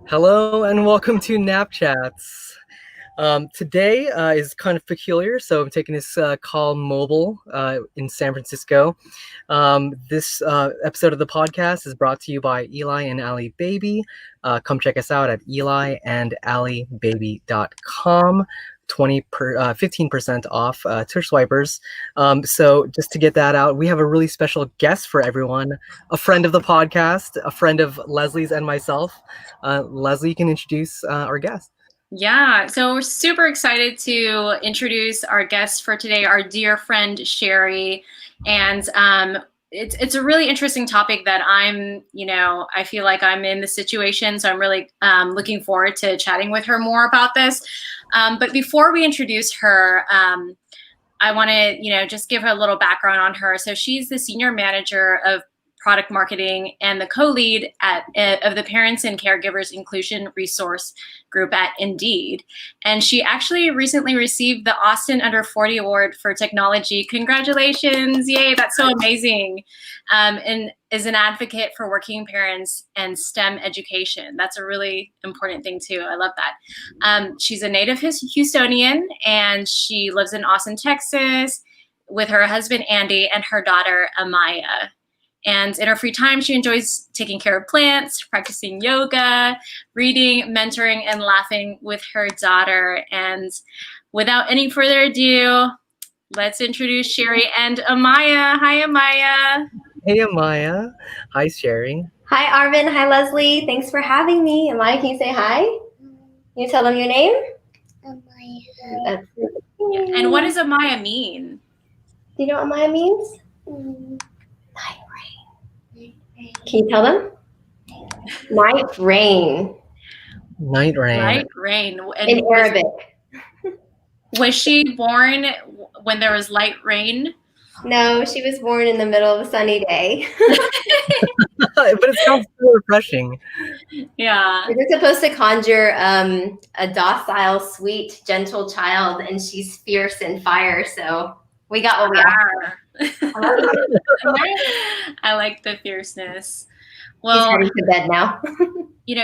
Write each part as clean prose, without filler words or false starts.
Hello and welcome to Nap Chats. Today is kind of peculiar, so I'm taking this call mobile in San Francisco. This episode of the podcast is brought to you by Eli and Ali Baby. Come check us out at eliandalibaby.com. 15% off Tush swipers. So just to get that out, we have a really special guest for everyone, a friend of the podcast, a friend of Leslie's and myself. Leslie, you can introduce our guest. Yeah, so we're super excited to introduce our guest for today, our dear friend Sherrie. And it's a really interesting topic that I feel like I'm in the situation. So I'm really looking forward to chatting with her more about this. But before we introduce her, I want to, just give her a little background on her. So she's the senior manager of product marketing and the co-lead of the Parents and Caregivers Inclusion Resource Group at Indeed. And she actually recently received the Austin Under 40 Award for Technology. Congratulations. Yay, that's so amazing. And is an advocate for working parents and STEM education. That's a really important thing too. I love that. She's a native Houstonian and she lives in Austin, Texas with her husband, Andy, and her daughter, Amaya. And in her free time, she enjoys taking care of plants, practicing yoga, reading, mentoring, and laughing with her daughter. And without any further ado, let's introduce Sherrie and Amaya. Hi, Amaya. Hey, Amaya. Hi, Sherrie. Hi, Arvin. Hi, Leslie. Thanks for having me. Amaya, can you say hi? Can you tell them your name? Amaya. And what does Amaya mean? Do you know what Amaya means? Night rain. Can you tell them? Night rain. Night rain. Night rain. And in Arabic. Was she born when there was light rain? No, she was born in the middle of a sunny day. But it sounds so refreshing. Yeah. You're supposed to conjure a docile, sweet, gentle child, and she's fierce and fire, so we got what we are. I like the fierceness. Well, she's heading to bed now.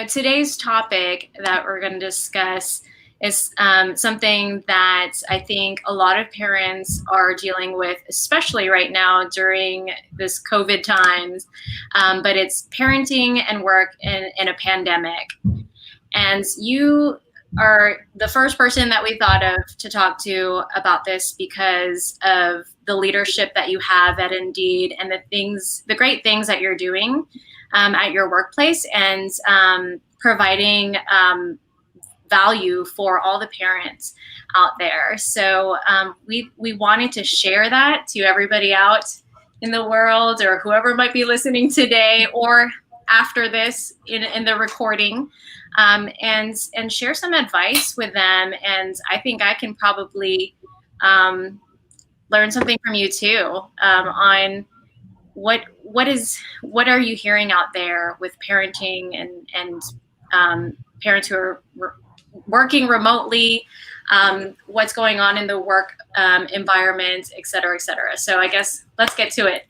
Today's topic that we're going to discuss is something that I think a lot of parents are dealing with, especially right now during this COVID times. But it's parenting and work in a pandemic. And you are the first person that we thought of to talk to about this because of the leadership that you have at Indeed and the great things that you're doing at your workplace and providing value for all the parents out there. So we wanted to share that to everybody out in the world or whoever might be listening today or after this in the recording. And share some advice with them. And I think I can probably learn something from you too on what are you hearing out there with parenting and parents who are working remotely, what's going on in the work environment, et cetera, et cetera. So I guess let's get to it.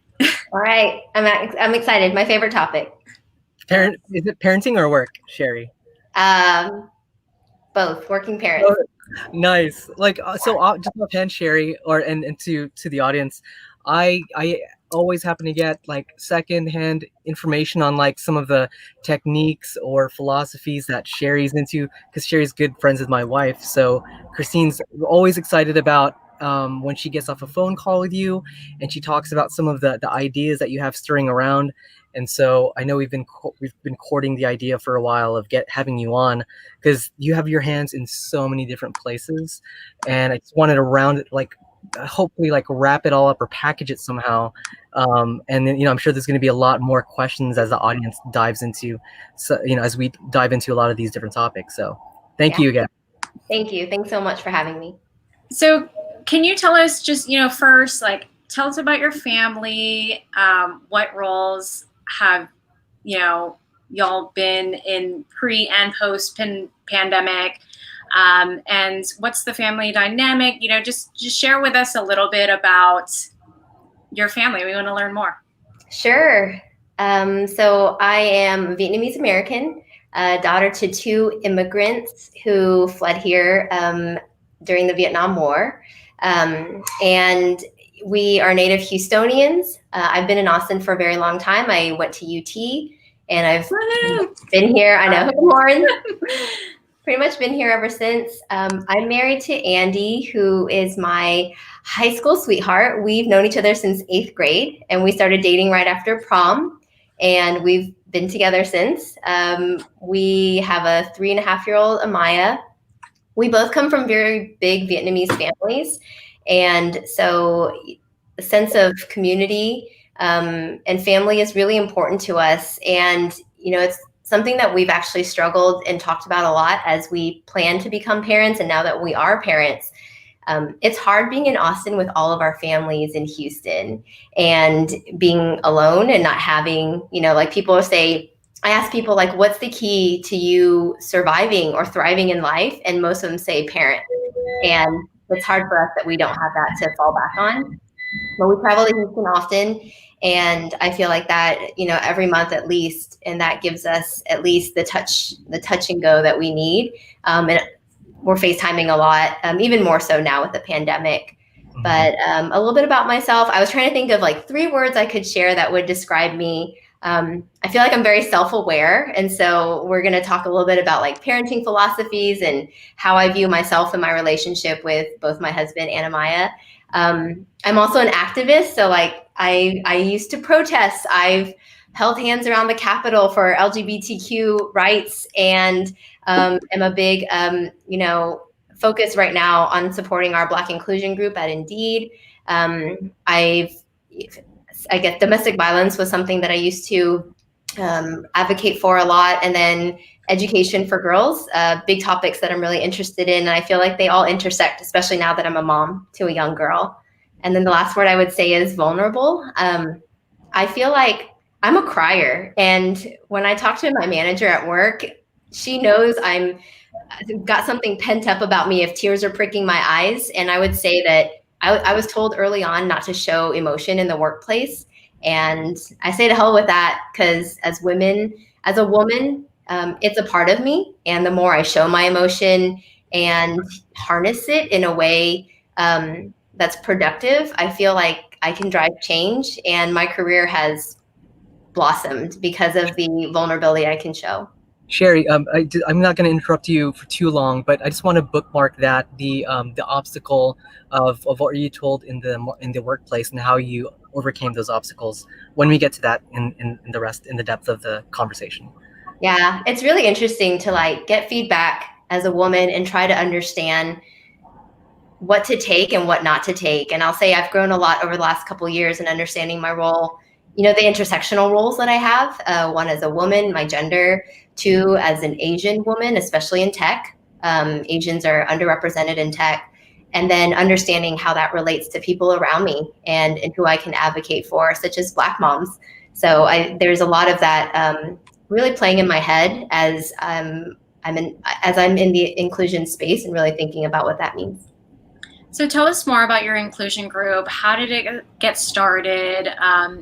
All right, I'm excited. My favorite topic. Is it parenting or work, Sherrie? Both. Working parents. Nice. So just offhand, Sherrie, and to the audience, I always happen to get secondhand information on some of the techniques or philosophies that Sherrie's into, because Sherrie's good friends with my wife. So Christine's always excited about when she gets off a phone call with you and she talks about some of the ideas that you have stirring around. And so I know we've been courting the idea for a while of having you on because you have your hands in so many different places, and I just wanted to hopefully wrap it all up or package it somehow. And then, I'm sure there's going to be a lot more questions as the audience dives into, as we dive into a lot of these different topics. So thank you again. Thank you. Thanks so much for having me. So can you tell us just, first, tell us about your family, what roles have, y'all been in pre and post pandemic, and what's the family dynamic? Just share with us a little bit about your family. We want to learn more. Sure. So I am Vietnamese American, daughter to 2 immigrants who fled here during the Vietnam War. And we are native Houstonians. I've been in Austin for a very long time. I went to UT, and I've been here. I know, Lauren. Pretty much been here ever since. I'm married to Andy, who is my high school sweetheart. We've known each other since 8th grade, and we started dating right after prom, and we've been together since. We have a 3.5-year-old, Amaya. We both come from very big Vietnamese families, and so the sense of community and family is really important to us. And it's something that we've actually struggled and talked about a lot as we plan to become parents, and now that we are parents. It's hard being in Austin with all of our families in Houston and being alone and not having, like people say, I ask people like, what's the key to you surviving or thriving in life? And most of them say parent. And it's hard for us that we don't have that to fall back on. But we travel to Houston often, and I feel like that, every month at least, and that gives us at least the touch and go that we need. And we're FaceTiming a lot, even more so now with the pandemic. But a little bit about myself. I was trying to think of like 3 words I could share that would describe me. I feel like I'm very self-aware. And so we're going to talk a little bit about like parenting philosophies and how I view myself and my relationship with both my husband and Amaya. I'm also an activist. So like I used to protest. I've held hands around the Capitol for LGBTQ rights, and am a big, focus right now on supporting our Black inclusion group at Indeed. I guess domestic violence was something that I used to advocate for a lot. And then education for girls, big topics that I'm really interested in. And I feel like they all intersect, especially now that I'm a mom to a young girl. And then the last word I would say is vulnerable. I feel like I'm a crier. And when I talk to my manager at work, she knows I've got something pent up about me if tears are pricking my eyes. And I would say that I was told early on not to show emotion in the workplace. And I say to hell with that, because as a woman, it's a part of me. And the more I show my emotion and harness it in a way that's productive, I feel like I can drive change. And my career has blossomed because of the vulnerability I can show. Sherrie, I'm not going to interrupt you for too long, but I just want to bookmark that the obstacle of what you told in the workplace and how you overcame those obstacles when we get to that in the depth of the conversation. Yeah, it's really interesting to like get feedback as a woman and try to understand what to take and what not to take. And I'll say I've grown a lot over the last couple of years in understanding my role, the intersectional roles that I have. 1 as a woman, my gender; 2 as an Asian woman, especially in tech. Asians are underrepresented in tech. And then understanding how that relates to people around me and who I can advocate for, such as Black moms. So there's a lot of that really playing in my head as I'm in the inclusion space and really thinking about what that means. So tell us more about your inclusion group. How did it get started?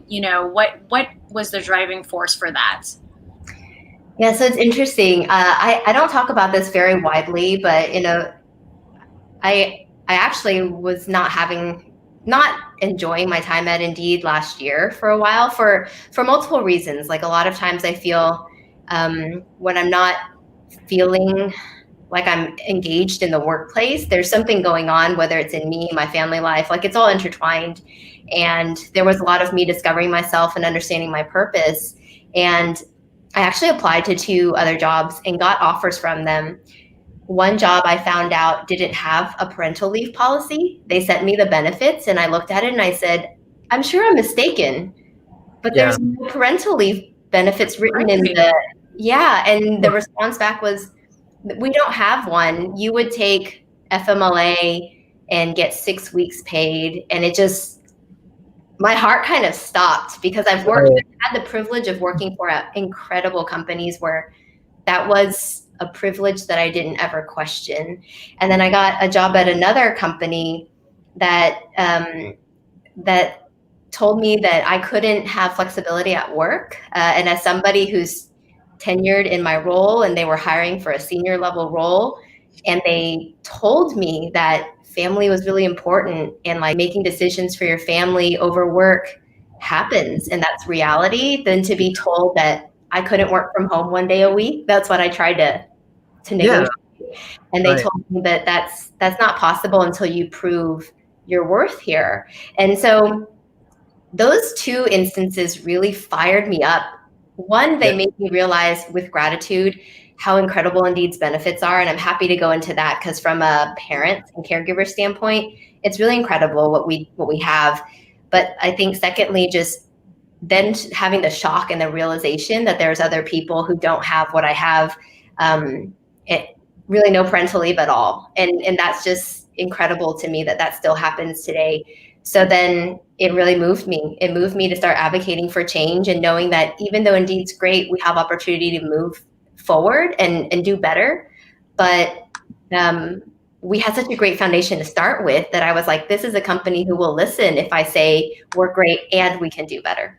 What was the driving force for that? Yeah, so it's interesting. I don't talk about this very widely, but I actually was not enjoying my time at Indeed last year for a while for multiple reasons. Like a lot of times I feel when I'm not feeling like I'm engaged in the workplace, there's something going on, whether it's in me, my family life, like it's all intertwined. And there was a lot of me discovering myself and understanding my purpose. And I actually applied to 2 other jobs and got offers from them. One job I found out didn't have a parental leave policy. They sent me the benefits and I looked at it and I said, I'm sure I'm mistaken, but there's no parental leave benefits written in and the response back was, we don't have one. You would take FMLA and get 6 weeks paid. And it just, my heart kind of stopped because I've had the privilege of working for incredible companies where that was a privilege that I didn't ever question. And then I got a job at another company that told me that I couldn't have flexibility at work. And as somebody who's tenured in my role and they were hiring for a senior level role. And they told me that family was really important and like making decisions for your family over work happens and that's reality, than to be told that I couldn't work from home one day a week. That's what I tried to Yeah, negotiate. And they right. told me that that's not possible until you prove your worth here. And so those two instances really fired me up. One, they Yeah, made me realize with gratitude how incredible Indeed's benefits are. And I'm happy to go into that because from a parent and caregiver standpoint, it's really incredible what we have. But I think secondly, just then having the shock and the realization that there's other people who don't have what I have, it really no parental leave at all. And that's just incredible to me that that still happens today. So then it really moved me. It moved me to start advocating for change and knowing that even though Indeed's great, we have opportunity to move forward and do better. But we had such a great foundation to start with that I was like, this is a company who will listen if I say we're great and we can do better.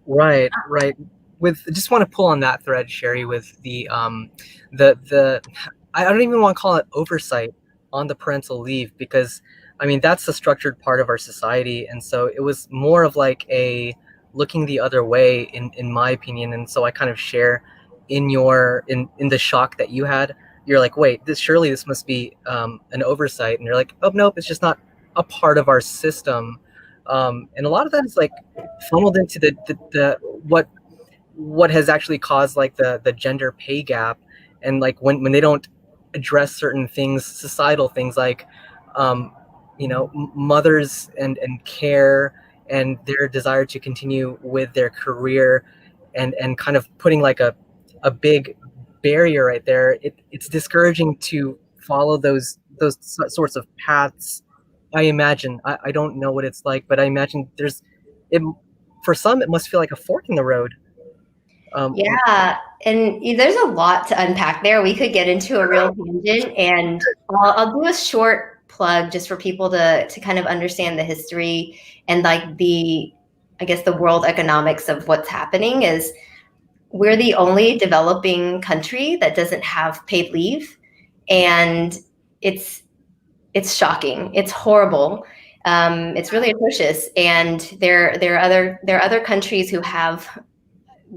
right, right. With just want to pull on that thread, Sherrie, with the I don't even want to call it oversight on the parental leave, because I mean that's the structured part of our society, and so it was more of like a looking the other way in my opinion. And so I kind of share in the shock that you had. You're like, wait, this must be an oversight, and you're like, oh nope, it's just not a part of our system. And a lot of that is like funneled into the what has actually caused like the gender pay gap. And like when they don't address certain things, societal things like um, mothers and care and their desire to continue with their career, and kind of putting like a big barrier right there. It's discouraging to follow those sorts of paths. I imagine, I don't know what it's like, but I imagine it for some it must feel like a fork in the road. Yeah, and there's a lot to unpack there. We could get into a real tangent, and I'll do a short plug just for people to kind of understand the history and like I guess the world economics of what's happening is we're the only developing country that doesn't have paid leave, and it's shocking. It's horrible. It's really atrocious, and there are other countries who have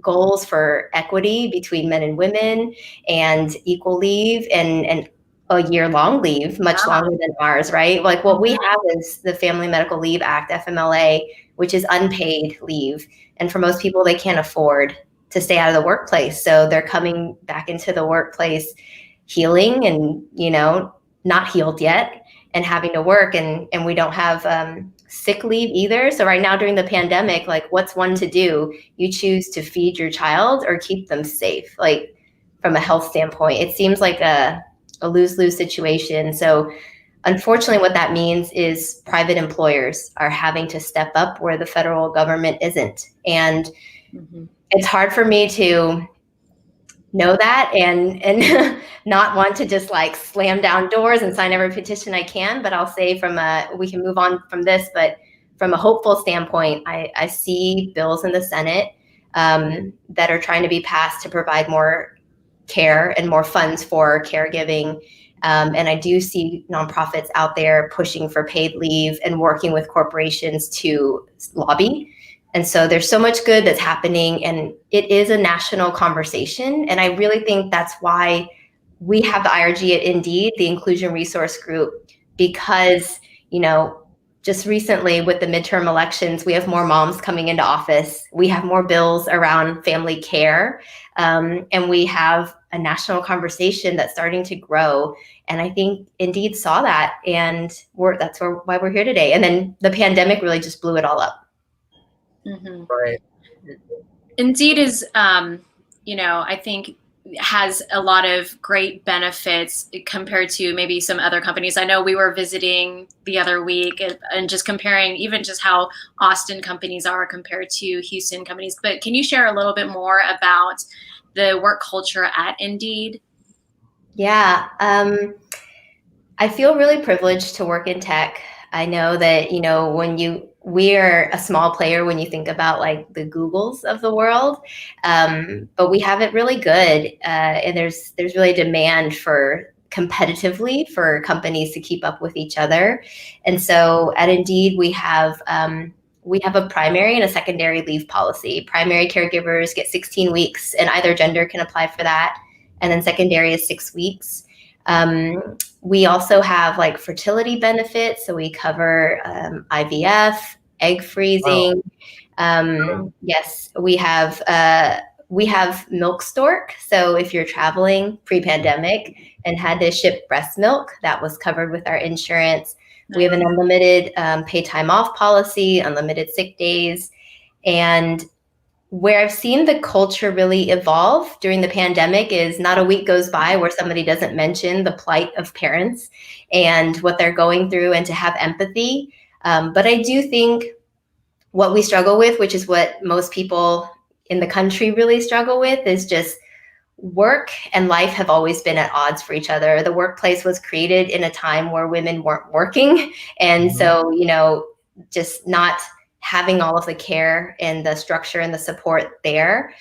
goals for equity between men and women and equal leave and a year-long leave, much longer than ours, right? Like what we have is the Family Medical Leave Act, FMLA, which is unpaid leave. And for most people, they can't afford to stay out of the workplace. So they're coming back into the workplace healing and, not healed yet and having to work. And we don't have sick leave either. So right now during the pandemic, like what's one to do? You choose to feed your child or keep them safe. Like from a health standpoint, it seems like a lose-lose situation. So unfortunately, what that means is private employers are having to step up where the federal government isn't. And it's hard for me to know that and not want to just like slam down doors and sign every petition I can. But I'll say we can move on from this, but from a hopeful standpoint, I see bills in the Senate that are trying to be passed to provide more care and more funds for caregiving. And I do see nonprofits out there pushing for paid leave and working with corporations to lobby. And so there's so much good that's happening, and it is a national conversation. And I really think that's why we have the IRG at Indeed, the Inclusion Resource Group, because, just recently with the midterm elections, we have more moms coming into office. We have more bills around family care. And we have a national conversation that's starting to grow. And I think Indeed saw that, and that's why we're here today. And then the pandemic really just blew it all up. Mm-hmm. Right. Indeed is, I think has a lot of great benefits compared to maybe some other companies. I know we were visiting the other week and just comparing even just how Austin companies are compared to Houston companies. But can you share a little bit more about the work culture at Indeed? Yeah. I feel really privileged to work in tech. I know that, when we're a small player when you think about like the Googles of the world, but we have it really good, and there's really demand for competitively for companies to keep up with each other. And so at Indeed, we have a primary and a secondary leave policy. Primary caregivers get 16 weeks, and either gender can apply for that, and then secondary is 6 weeks. We also have like fertility benefits, so we cover IVF, egg freezing. Wow. Yes, we have milk stork. So if you're traveling pre-pandemic and had to ship breast milk, that was covered with our insurance. We have an unlimited paid time off policy, unlimited sick days, and where I've seen the culture really evolve during the pandemic is not a week goes by where somebody doesn't mention the plight of parents and what they're going through, and to have empathy. But I do think what we struggle with, which is what most people in the country really struggle with, is just work and life have always been at odds for each other. The workplace was created in a time where women weren't working. And so, just not having all of the care and the structure and the support there.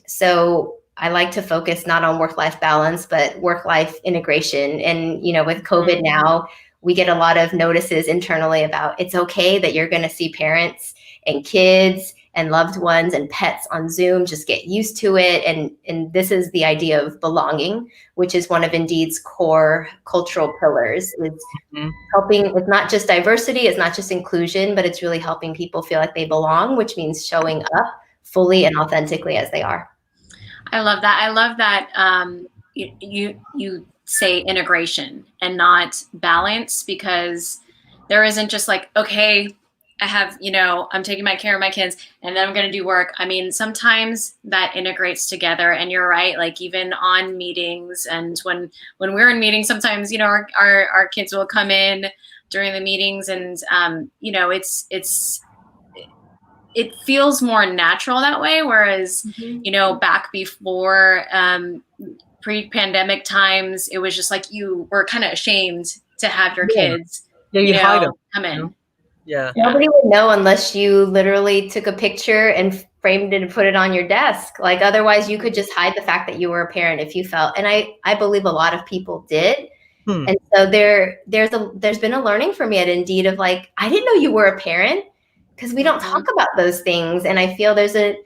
So I like to focus not on work-life balance, but work-life integration. And, with COVID now, we get a lot of notices internally about it's okay that you're going to see parents and kids and loved ones and pets on Zoom. Just get used to it. And this is the idea of belonging, which is one of Indeed's core cultural pillars. It's helping, it's not just diversity, it's not just inclusion, but it's really helping people feel like they belong, which means showing up fully and authentically as they are. I love that. I love that you say integration and not balance, because there isn't just like, okay, I have, I'm taking my care of my kids and then I'm going to do work. I mean, sometimes that integrates together, and you're right. Like even on meetings, and when we're in meetings, sometimes, our kids will come in during the meetings, and, it feels more natural that way. Whereas, back before, pre-pandemic times, it was just like you were kind of ashamed to have your kids, hide them. come in. Yeah. Nobody would know unless you literally took a picture and framed it and put it on your desk. Like otherwise you could just hide the fact that you were a parent if you felt, and I believe a lot of people did. And so there's been a learning for me at Indeed of like, I didn't know you were a parent, because we don't talk about those things. And I feel the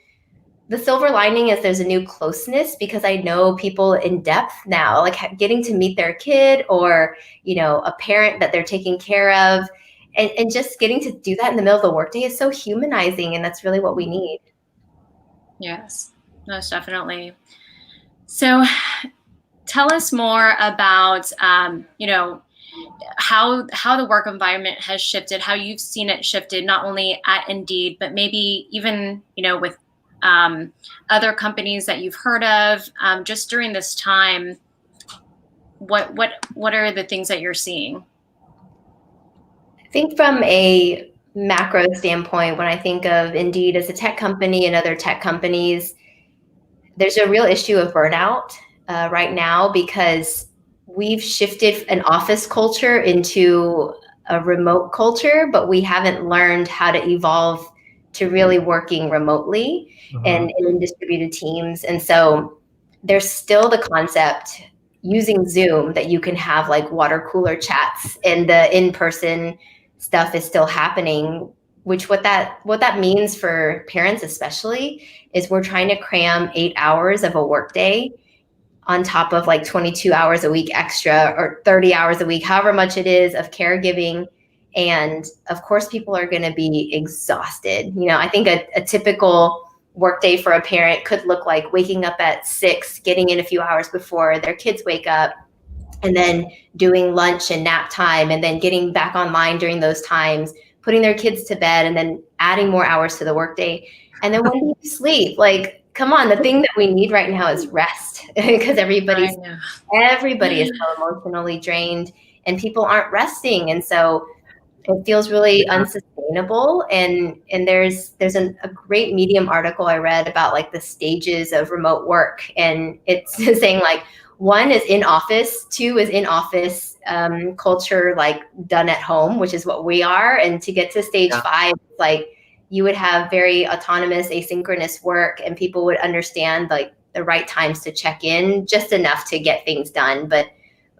silver lining is there's a new closeness, because I know people in depth now, like getting to meet their kid or, a parent that they're taking care of. And just getting to do that in the middle of the workday is so humanizing, and that's really what we need. Yes, most definitely. So tell us more about, how the work environment has shifted, how you've seen it shifted, not only at Indeed, but maybe even, with other companies that you've heard of, just during this time. What are the things that you're seeing? I think from a macro standpoint, when I think of Indeed as a tech company and other tech companies, there's a real issue of burnout right now, because we've shifted an office culture into a remote culture, but we haven't learned how to evolve to really working remotely and in distributed teams. And so there's still the concept using Zoom that you can have like water cooler chats, and the in-person stuff is still happening, which what that means for parents especially is we're trying to cram 8 hours of a workday on top of like 22 hours a week extra, or 30 hours a week, however much it is, of caregiving. And of course, people are going to be exhausted. I think a typical workday for a parent could look like waking up at 6, getting in a few hours before their kids wake up, and then doing lunch and nap time, and then getting back online during those times, putting their kids to bed, and then adding more hours to the workday. And then when do you sleep? Like, come on, the thing that we need right now is rest, because everybody is so emotionally drained and people aren't resting. And so it feels really unsustainable sustainable. And there's a great Medium article I read about like the stages of remote work, and it's saying like 1 is in office, 2 is in office culture, like done at home, which is what we are. And to get to stage 5, like you would have very autonomous, asynchronous work, and people would understand like the right times to check in, just enough to get things done. But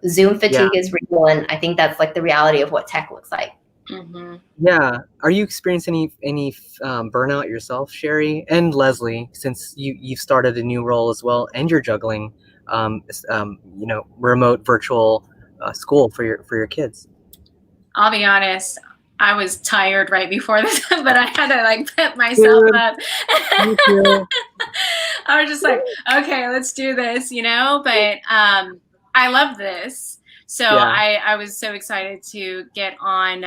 Zoom fatigue is real, and I think that's like the reality of what tech looks like. Mm-hmm. Yeah. Are you experiencing any burnout yourself, Sherrie and Leslie, since you've started a new role as well, and you're juggling, remote virtual school for your kids? I'll be honest, I was tired right before this, but I had to like pep myself up. Me too. I was just like, okay, let's do this, but I love this. So I was so excited to get on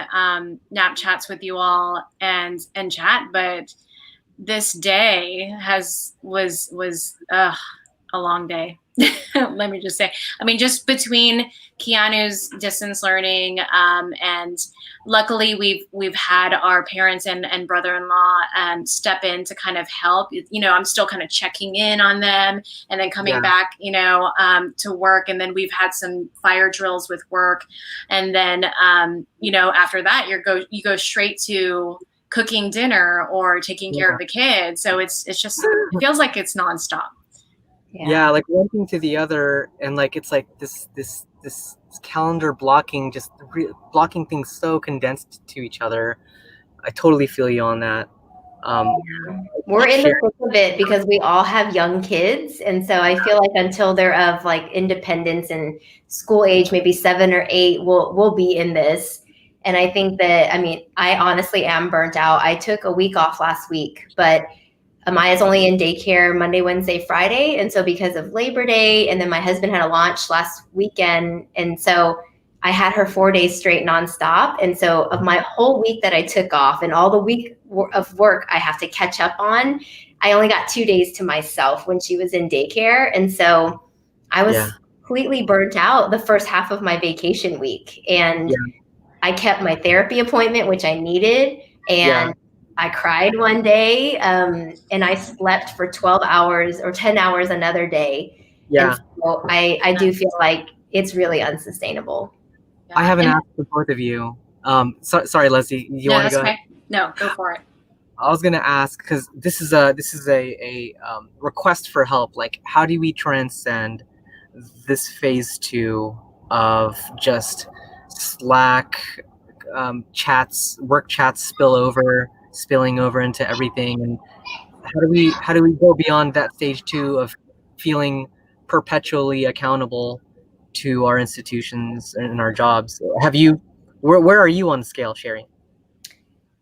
Nap Chats with you all and chat, but this day was a long day. Let me just say, I mean, just between Keanu's distance learning, and luckily we've had our parents and brother-in-law step in to kind of help. I'm still kind of checking in on them, and then coming back, to work. And then we've had some fire drills with work, and then after that you go straight to cooking dinner or taking care of the kids. So it's just, it feels like it's nonstop. Yeah, like one thing to the other, and like it's like this calendar blocking, just blocking things so condensed to each other. I totally feel you on that. We're in the thick of it because we all have young kids, and so I feel like until they're of like independence and school age, maybe 7 or 8, we'll be in this. And I think that, I mean, I honestly am burnt out. I took a week off last week, but Amaya's only in daycare Monday, Wednesday, Friday. And so because of Labor Day, and then my husband had a launch last weekend. And so I had her 4 days straight nonstop. And so of my whole week that I took off and all the week of work I have to catch up on, I only got 2 days to myself when she was in daycare. And so I was completely burnt out the first half of my vacation week. And I kept my therapy appointment, which I needed. And I cried one day, and I slept for 12 hours or 10 hours another day. And so I do feel like it's really unsustainable. I haven't asked the both of you. Sorry, Leslie. You want to go ahead? No, go for it. I was gonna ask, because this is a request for help. Like, how do we transcend this phase 2 of just Slack, work chats spilling over into everything? And how do we go beyond that stage 2 of feeling perpetually accountable to our institutions and our jobs? Where are you on the scale, Sherrie?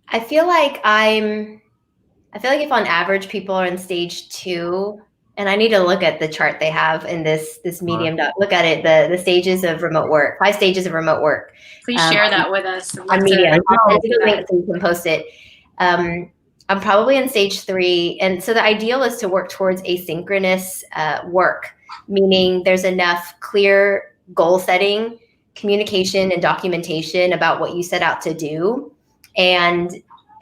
I feel like if on average people are in stage 2, and I need to look at the chart they have in this Medium doc. Look at it, the stages of remote work, 5 stages of remote work. Please share that with us. On Medium. I'll do a link so you can post it. I'm probably in stage 3. And so the ideal is to work towards asynchronous work, meaning there's enough clear goal setting, communication, and documentation about what you set out to do. And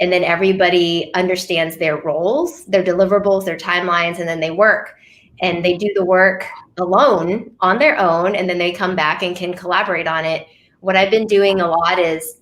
then everybody understands their roles, their deliverables, their timelines, and then they work. And they do the work alone on their own, and then they come back and can collaborate on it. What I've been doing a lot is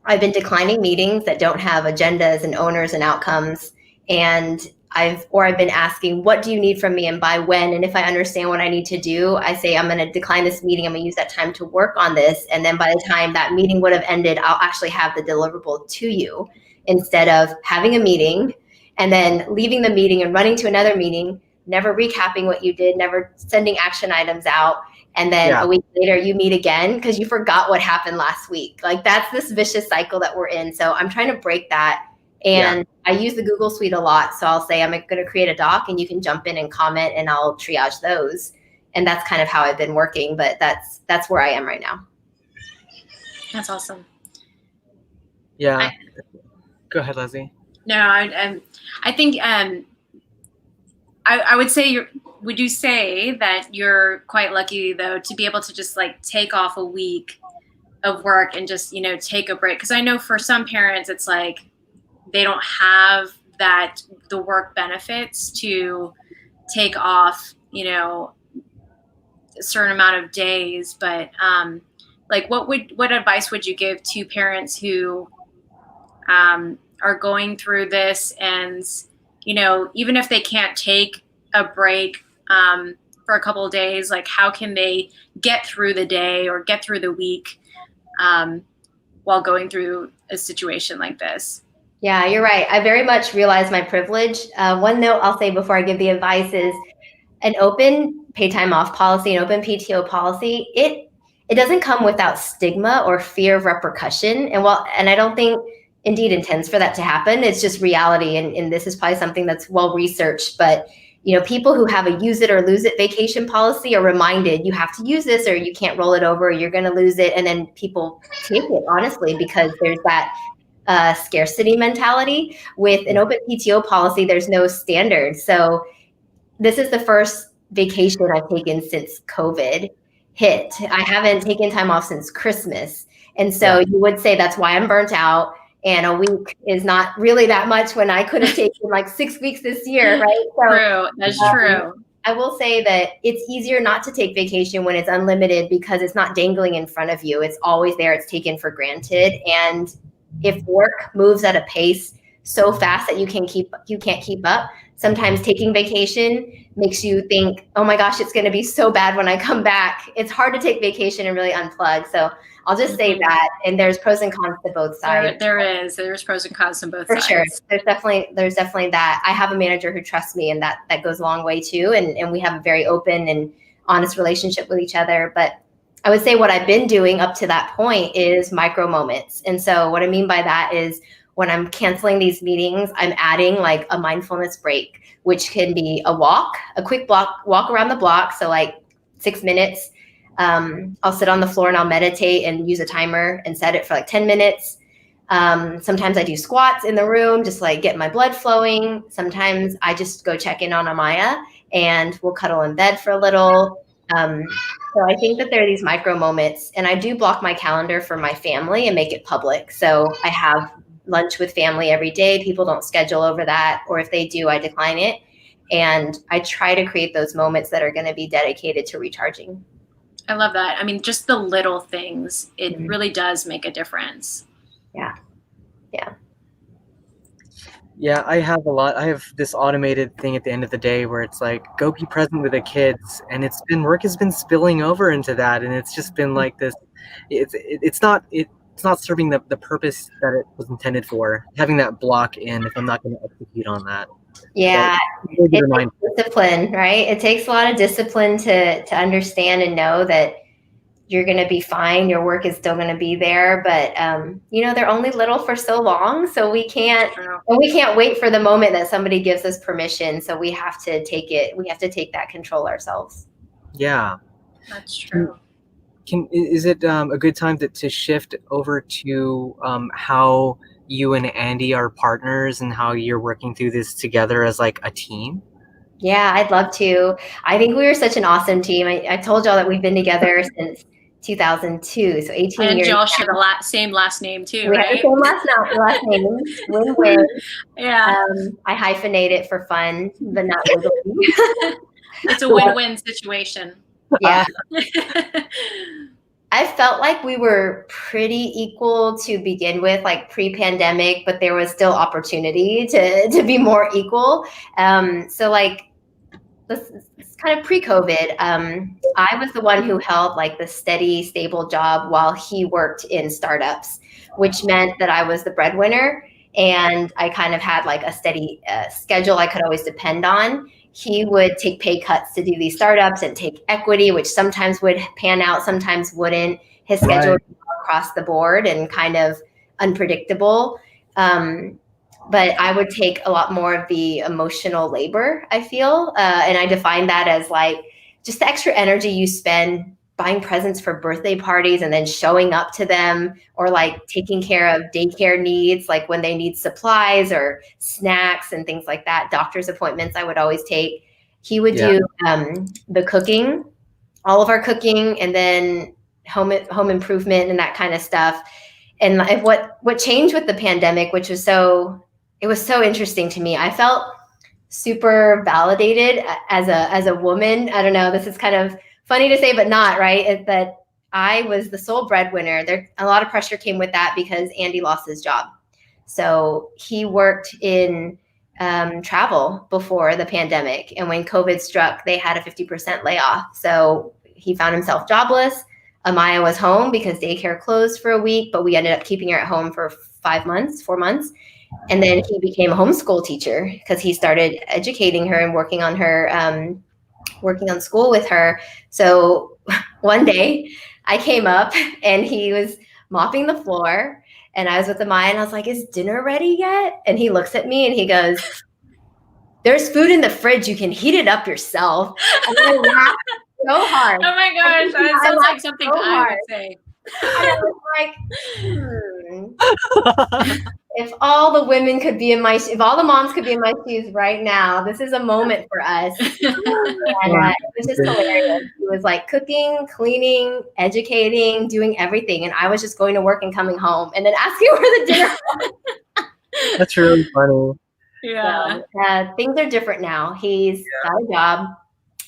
I've been declining meetings that don't have agendas and owners and outcomes. And I've been asking, what do you need from me and by when? And if I understand what I need to do, I say, I'm going to decline this meeting. I'm going to use that time to work on this. And then by the time that meeting would have ended, I'll actually have the deliverable to you, instead of having a meeting and then leaving the meeting and running to another meeting, never recapping what you did, never sending action items out. And then a week later you meet again because you forgot what happened last week. Like, that's this vicious cycle that we're in. So I'm trying to break that. And I use the Google Suite a lot. So I'll say, I'm going to create a doc and you can jump in and comment and I'll triage those. And that's kind of how I've been working. But that's where I am right now. That's awesome. Yeah. Go ahead, Leslie. No, I think I would say would you say that you're quite lucky though to be able to just like take off a week of work and just, take a break. Because I know for some parents, it's like they don't have the work benefits to take off, a certain amount of days. But like, what advice would you give to parents who are going through this, and even if they can't take a break for a couple of days, like how can they get through the day or get through the week while going through a situation like this? Yeah, you're right. I very much realize my privilege. One note I'll say before I give the advice is an open pay time off policy, an open PTO policy. It doesn't come without stigma or fear of repercussion. And I don't think Indeed intends for that to happen. It's just reality. And this is probably something that's well researched, but people who have a use it or lose it vacation policy are reminded you have to use this or you can't roll it over, or you're going to lose it. And then people take it honestly because there's that scarcity mentality. With an open PTO policy, there's no standard. So this is the first vacation I've taken since COVID hit. I haven't taken time off since Christmas. And so you would say that's why I'm burnt out. And a week is not really that much when I could have taken like 6 weeks this year, right? So, true. That's true. I will say that it's easier not to take vacation when it's unlimited because it's not dangling in front of you. It's always there. It's taken for granted. And if work moves at a pace so fast that you can't keep up, sometimes taking vacation makes you think, oh my gosh, it's going to be so bad when I come back. It's hard to take vacation and really unplug. So I'll just say that, and there's pros and cons to both sides. There's pros and cons on both sides. For sure. There's definitely that. I have a manager who trusts me, and that goes a long way too. And we have a very open and honest relationship with each other. But I would say what I've been doing up to that point is micro moments. And so what I mean by that is when I'm canceling these meetings, I'm adding like a mindfulness break, which can be a quick walk around the block. So like 6 minutes. I'll sit on the floor and I'll meditate and use a timer and set it for like 10 minutes. Sometimes I do squats in the room, just like get my blood flowing. Sometimes I just go check in on Amaya and we'll cuddle in bed for a little. So I think that there are these micro moments, and I do block my calendar for my family and make it public. So I have lunch with family every day. People don't schedule over that, or if they do, I decline it. And I try to create those moments that are going to be dedicated to recharging. I love that. I mean, just the little things, it really does make a difference. Yeah. Yeah, I have this automated thing at the end of the day where it's like, go be present with the kids. And work has been spilling over into that. And it's just been like this, it's not serving the purpose that it was intended for, having that block in if I'm not going to execute on that. Yeah, it takes discipline, right? It takes a lot of discipline to understand and know that you're going to be fine. Your work is still going to be there, but they're only little for so long, so we can't wait for the moment that somebody gives us permission. So we have to take it. We have to take that control ourselves. Yeah, that's true. Is it a good time to shift over to how you and Andy are partners and how you're working through this together as like a team? Yeah, I'd love to. I think we were such an awesome team. I told y'all that we've been together since 2002, so 18 years. And y'all share the same last name too, we right? have the same last name, win-win. Yeah. I hyphenate it for fun, but not legally. It's a win-win situation. Yeah. I felt like we were pretty equal to begin with, like pre-pandemic, but there was still opportunity to be more equal. So like this kind of pre-COVID, I was the one who held like the steady, stable job while he worked in startups, which meant that I was the breadwinner and I kind of had like a steady schedule I could always depend on. He would take pay cuts to do these startups and take equity, which sometimes would pan out, sometimes wouldn't. His schedule was across the board and kind of unpredictable. But I would take a lot more of the emotional labor, I feel. And I define that as like just the extra energy you spend buying presents for birthday parties and then showing up to them, or like taking care of daycare needs, like when they need supplies or snacks and things like that. Doctor's appointments I would always take. He would do the cooking, all of our cooking, and then home improvement and that kind of stuff. And what changed with the pandemic, which was so interesting to me. I felt super validated as a woman. I don't know, this is kind of funny to say, but not, right? Is that I was the sole breadwinner. A lot of pressure came with that because Andy lost his job. So he worked in travel before the pandemic. And when COVID struck, they had a 50% layoff. So he found himself jobless. Amaya was home because daycare closed for a week, but we ended up keeping her at home for 4 months. And then he became a homeschool teacher because he started educating her and working on school with her. So one day I came up and he was mopping the floor and I was with Amaya and I was like, is dinner ready yet? And he looks at me and he goes, there's food in the fridge. You can heat it up yourself. And I laughed so hard. Oh my gosh, that sounds like something so I would say. And I was like, if all the women could be if all the moms could be in my shoes right now, this is a moment for us. And it was just hilarious. It was like cooking, cleaning, educating, doing everything. And I was just going to work and coming home and then asking where the dinner was. That's really funny. Yeah. So, things are different now. He's got a job.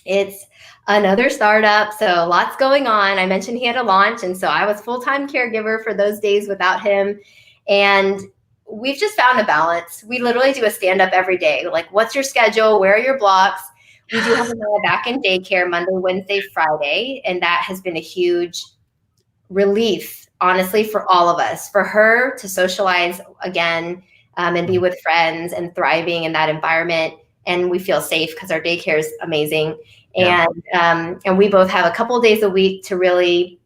It's another startup, so lots going on. I mentioned he had a launch, and so I was full-time caregiver for those days without him. And we've just found a balance. We literally do a stand-up every day. Like, what's your schedule? Where are your blocks? We do have Amaya back in daycare Monday, Wednesday, Friday, and that has been a huge relief, honestly, for all of us. For her to socialize again and be with friends and thriving in that environment. And we feel safe because our daycare is amazing. Yeah. And we both have a couple of days a week to really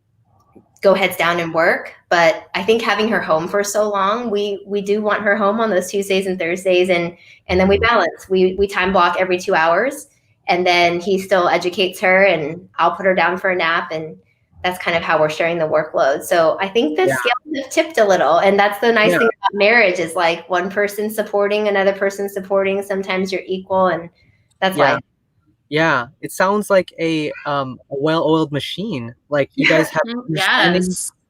go heads down and work. But I think having her home for so long, we do want her home on those Tuesdays and Thursdays. And then we balance. We time block every 2 hours. And then he still educates her and I'll put her down for a nap. And that's kind of how we're sharing the workload. So I think the scales have tipped a little. And that's the nice thing about marriage is like one person supporting, another person supporting. Sometimes you're equal. And that's life. Yeah, it sounds like a well-oiled machine. Like you guys have understanding.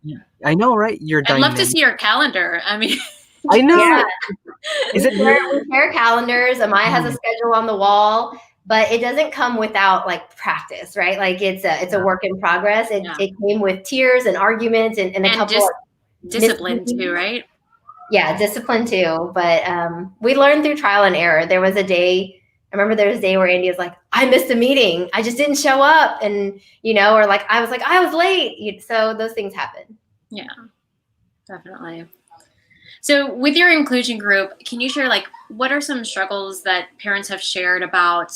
Yes. I know, right? I'd love to see your calendar. I mean, I know. Yeah. Is it we share calendars. Amaya has a schedule on the wall, but it doesn't come without like practice, right? Like it's a work in progress. It came with tears and arguments and a couple of discipline too, right? Yeah, discipline too. But we learned through trial and error. There was a day. I remember there was a day where Andy was like, I missed a meeting. I just didn't show up. And, or like, I was late. So those things happen. Yeah, definitely. So with your inclusion group, can you share like, what are some struggles that parents have shared about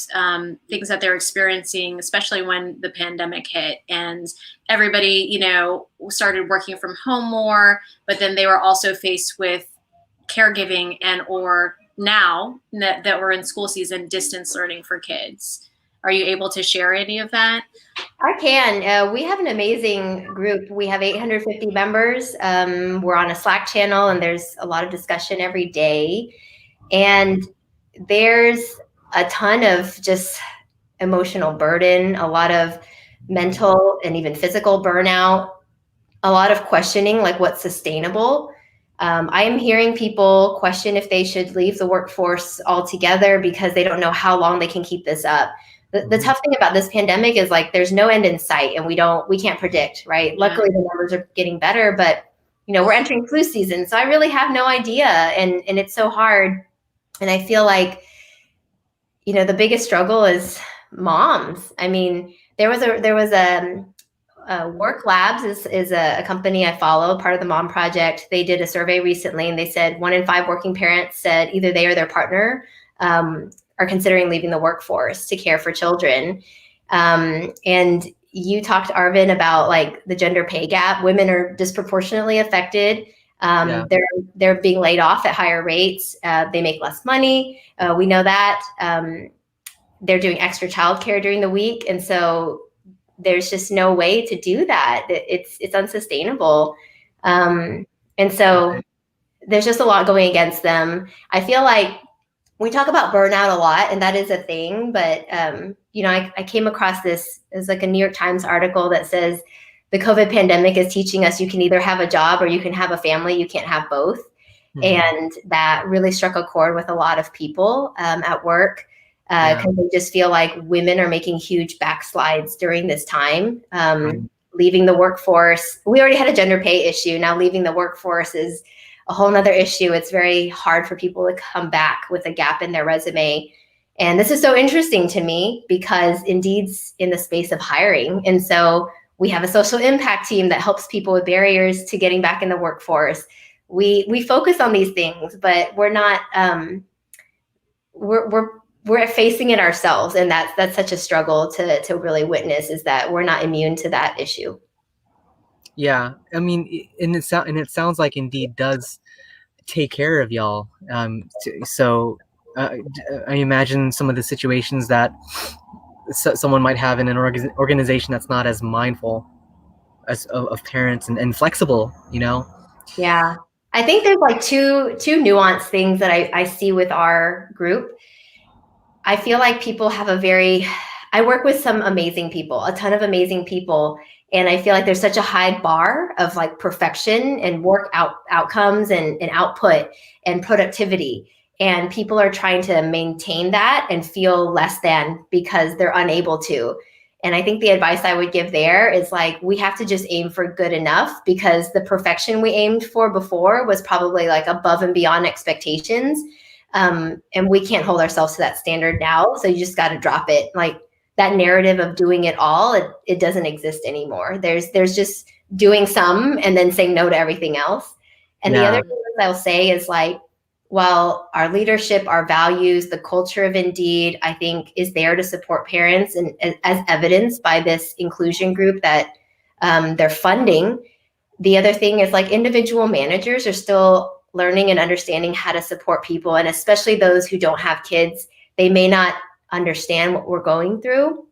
things that they're experiencing, especially when the pandemic hit and everybody, started working from home more, but then they were also faced with caregiving and or now that we're in school season, distance learning for kids. Are you able to share any of that? I can. We have an amazing group. We have 850 members. We're on a Slack channel and there's a lot of discussion every day. And there's a ton of just emotional burden, a lot of mental and even physical burnout, a lot of questioning, like what's sustainable. I am hearing people question if they should leave the workforce altogether because they don't know how long they can keep this up. The tough thing about this pandemic is like there's no end in sight and we can't predict, right? Yeah. Luckily the numbers are getting better, but we're entering flu season. So I really have no idea. And it's so hard. And I feel like, the biggest struggle is moms. I mean, there was a Work Labs is a company I follow, part of the Mom Project. They did a survey recently and they said 1 in 5 working parents said either they or their partner are considering leaving the workforce to care for children. And you talked, Arvin, about like the gender pay gap. Women are disproportionately affected. They're being laid off at higher rates. They make less money. We know that. They're doing extra childcare during the week. And so there's just no way to do that. It's unsustainable. And so there's just a lot going against them. I feel like we talk about burnout a lot and that is a thing, but I came across this as like a New York Times article that says the COVID pandemic is teaching us you can either have a job or you can have a family. You can't have both. And that really struck a chord with a lot of people at work, because they just feel like women are making huge backslides during this time. Leaving the workforce. We already had a gender pay issue. Now leaving the workforce is a whole nother issue. It's very hard for people to come back with a gap in their resume. And this is so interesting to me because Indeed's in the space of hiring. And so we have a social impact team that helps people with barriers to getting back in the workforce. We focus on these things, but we're not, we're facing it ourselves. And that's such a struggle to really witness, is that we're not immune to that issue. Yeah, I mean, and it sounds like Indeed does take care of y'all. So I imagine some of the situations that someone might have in an organization that's not as mindful of parents and flexible, you know? Yeah, I think there's like two nuanced things that I see with our group. I feel like people have I work with some amazing people, a ton of amazing people. And I feel like there's such a high bar of like perfection and work outcomes and output and productivity. And people are trying to maintain that and feel less than because they're unable to. And I think the advice I would give there is like, we have to just aim for good enough, because the perfection we aimed for before was probably like above and beyond expectations. And we can't hold ourselves to that standard now. So you just got to drop it. Like that narrative of doing it all, it doesn't exist anymore. There's just doing some and then saying no to everything else. And the other thing that I'll say is like, while our leadership, our values, the culture of Indeed, I think is there to support parents, and as evidenced by this inclusion group that they're funding. The other thing is like individual managers are still learning and understanding how to support people. And especially those who don't have kids, they may not understand what we're going through.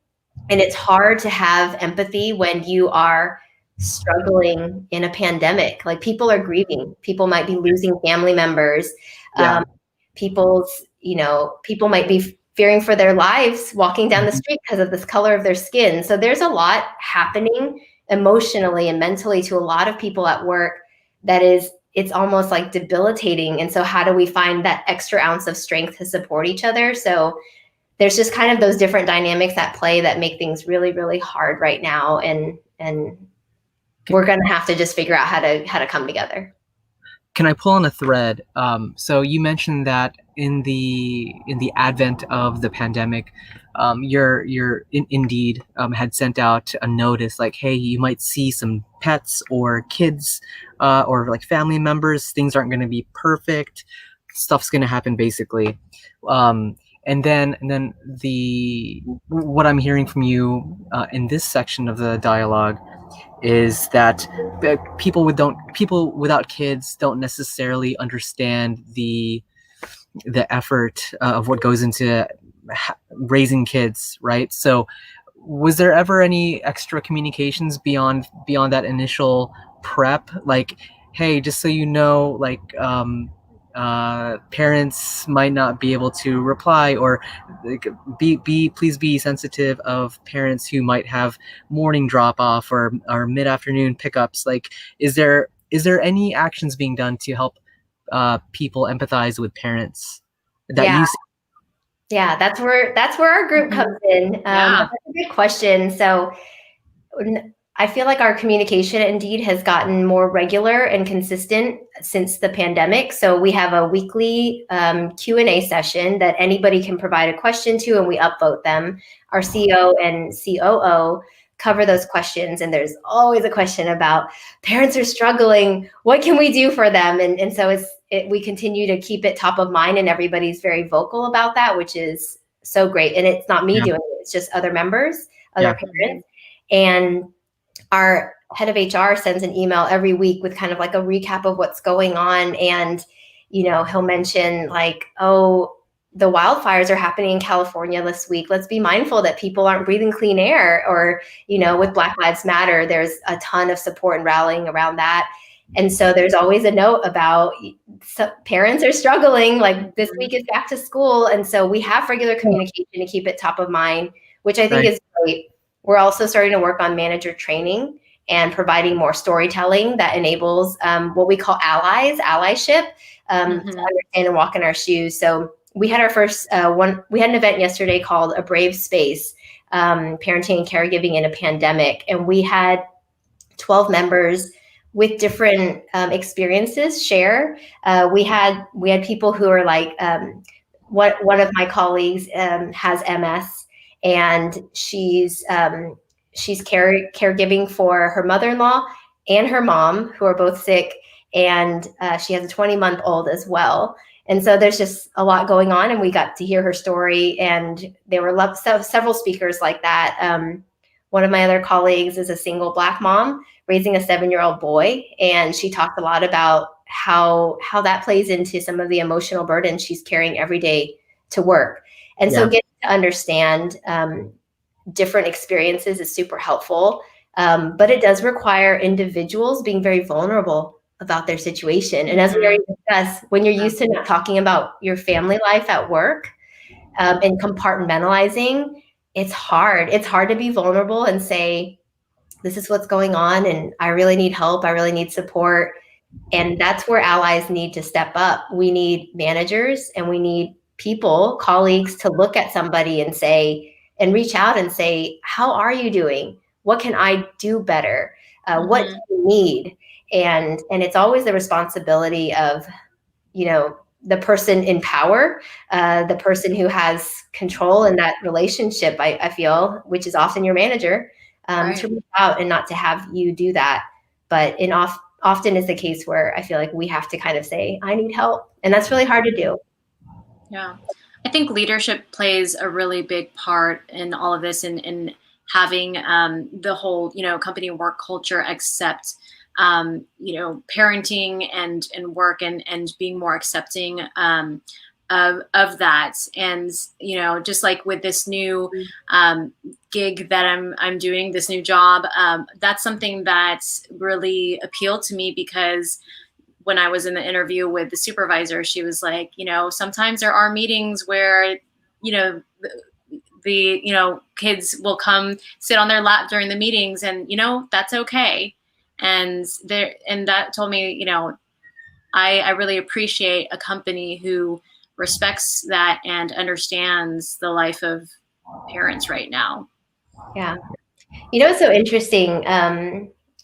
And it's hard to have empathy when you are struggling in a pandemic. Like people are grieving. People might be losing family members. People might be fearing for their lives walking down the street because of this color of their skin. So there's a lot happening emotionally and mentally to a lot of people at work it's almost like debilitating. And so how do we find that extra ounce of strength to support each other? So there's just kind of those different dynamics at play that make things really, really hard right now. And we're going to have to just figure out how to come together. Can I pull on a thread? So you mentioned that in the advent of the pandemic, your Indeed had sent out a notice like, hey, you might see some pets or kids or like family members. Things aren't going to be perfect. Stuff's going to happen, basically. And then what I'm hearing from you in this section of the dialogue is that people without kids don't necessarily understand the effort of what goes into raising kids, right? So was there ever any extra communications beyond that initial prep, like, hey, just so you know, like parents might not be able to reply, or like, please be sensitive of parents who might have morning drop off or mid-afternoon pickups? Like, is there any actions being done to help people empathize with parents that you see? Yeah, that's where our group comes in. That's a good question. So I feel like our communication Indeed has gotten more regular and consistent since the pandemic. So we have a weekly Q&A session that anybody can provide a question to, and we upvote them. Our CEO and COO cover those questions, and there's always a question about parents are struggling. What can we do for them? And so we continue to keep it top of mind, and everybody's very vocal about that, which is so great. And it's not me doing it; it's just other members, other parents, and our head of HR sends an email every week with kind of like a recap of what's going on. And, he'll mention like, oh, the wildfires are happening in California this week. Let's be mindful that people aren't breathing clean air. Or, with Black Lives Matter, there's a ton of support and rallying around that. And so there's always a note about parents are struggling, like this week is back to school. And so we have regular communication to keep it top of mind, which I think is great. We're also starting to work on manager training. and providing more storytelling that enables what we call allyship, to understand and walk in our shoes. So we had our first we had an event yesterday called A Brave Space, Parenting and Caregiving in a Pandemic. And we had 12 members with different experiences share. We had people who are like, one of my colleagues has MS, and she's caregiving for her mother-in-law and her mom, who are both sick, and she has a 20-month-old as well. And so there's just a lot going on, and we got to hear her story, and there were several speakers like that. One of my other colleagues is a single Black mom raising a 7-year-old boy, and she talked a lot about how that plays into some of the emotional burden she's carrying every day to work. And so getting to understand different experiences is super helpful, but it does require individuals being very vulnerable about their situation. And as we already discussed, when you're used to not talking about your family life at work and compartmentalizing, it's hard. It's hard to be vulnerable and say, this is what's going on, and I really need help. I really need support. And that's where allies need to step up. We need managers, and we need people, colleagues, to look at somebody and say, and reach out and say, how are you doing? What can I do better? What do you need? And it's always the responsibility of, the person in power, the person who has control in that relationship, I feel, which is often your manager, to reach out and not to have you do that. But often is the case where I feel like we have to kind of say, I need help. And that's really hard to do. Yeah. I think leadership plays a really big part in all of this, in having the whole, company work culture accept, parenting and work and being more accepting of that. And, just like with this new gig that I'm doing, this new job, that's something that really appealed to me, because when I was in the interview with the supervisor, she was like, sometimes there are meetings where, the kids will come sit on their lap during the meetings, and, that's okay. And that told me, I really appreciate a company who respects that and understands the life of parents right now. Yeah. It's so interesting.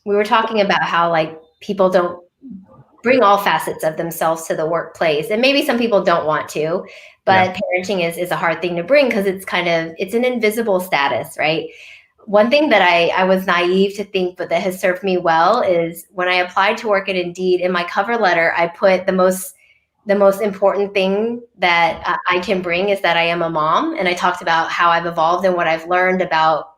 We were talking about how like people don't bring all facets of themselves to the workplace, and maybe some people don't want to, but parenting is a hard thing to bring, because it's an invisible status, right? One thing that I was naive to think, but that has served me well, is when I applied to work at Indeed, in my cover letter, I put the most important thing that I can bring is that I am a mom. And I talked about how I've evolved and what I've learned about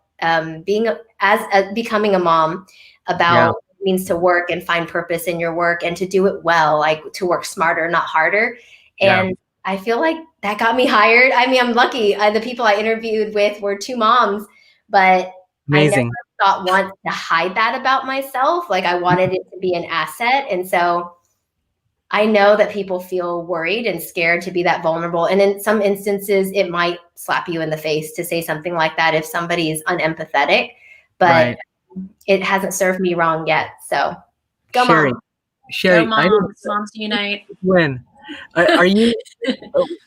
becoming a mom, about what it means to work and find purpose in your work and to do it well, like to work smarter, not harder. And I feel like that got me hired. I mean, I'm lucky. The people I interviewed with were 2 moms, but amazing. I never want to hide that about myself. Like, I wanted it to be an asset. And so I know that people feel worried and scared to be that vulnerable. And in some instances, it might slap you in the face to say something like that if somebody is unempathetic, but it hasn't served me wrong yet. So go Sherrie, mom. Sherrie, Go moms unite. When are you?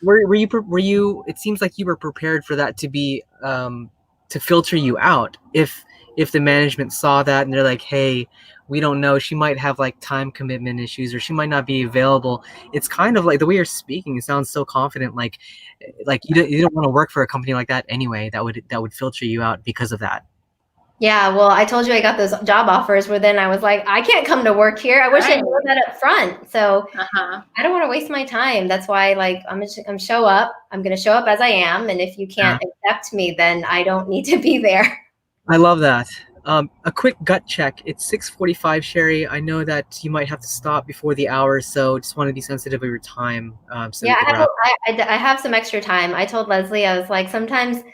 were you? It seems like you were prepared for that to be to filter you out. If the management saw that and they're like, hey, we don't know, she might have like time commitment issues, or she might not be available. It's kind of like the way you're speaking, it sounds so confident, like you don't want to work for a company like that anyway, that would filter you out because of that. Yeah, well, I told you I got those job offers where then I was like, I can't come to work here. I wish I'd known that up front. So I don't want to waste my time. That's why, like, I'm going to show up as I am. And if you can't accept me, then I don't need to be there. I love that. A quick gut check. It's 6:45, Sherrie. I know that you might have to stop before the hour, so just want to be sensitive of your time. I have some extra time. I told Leslie, I was like, sometimes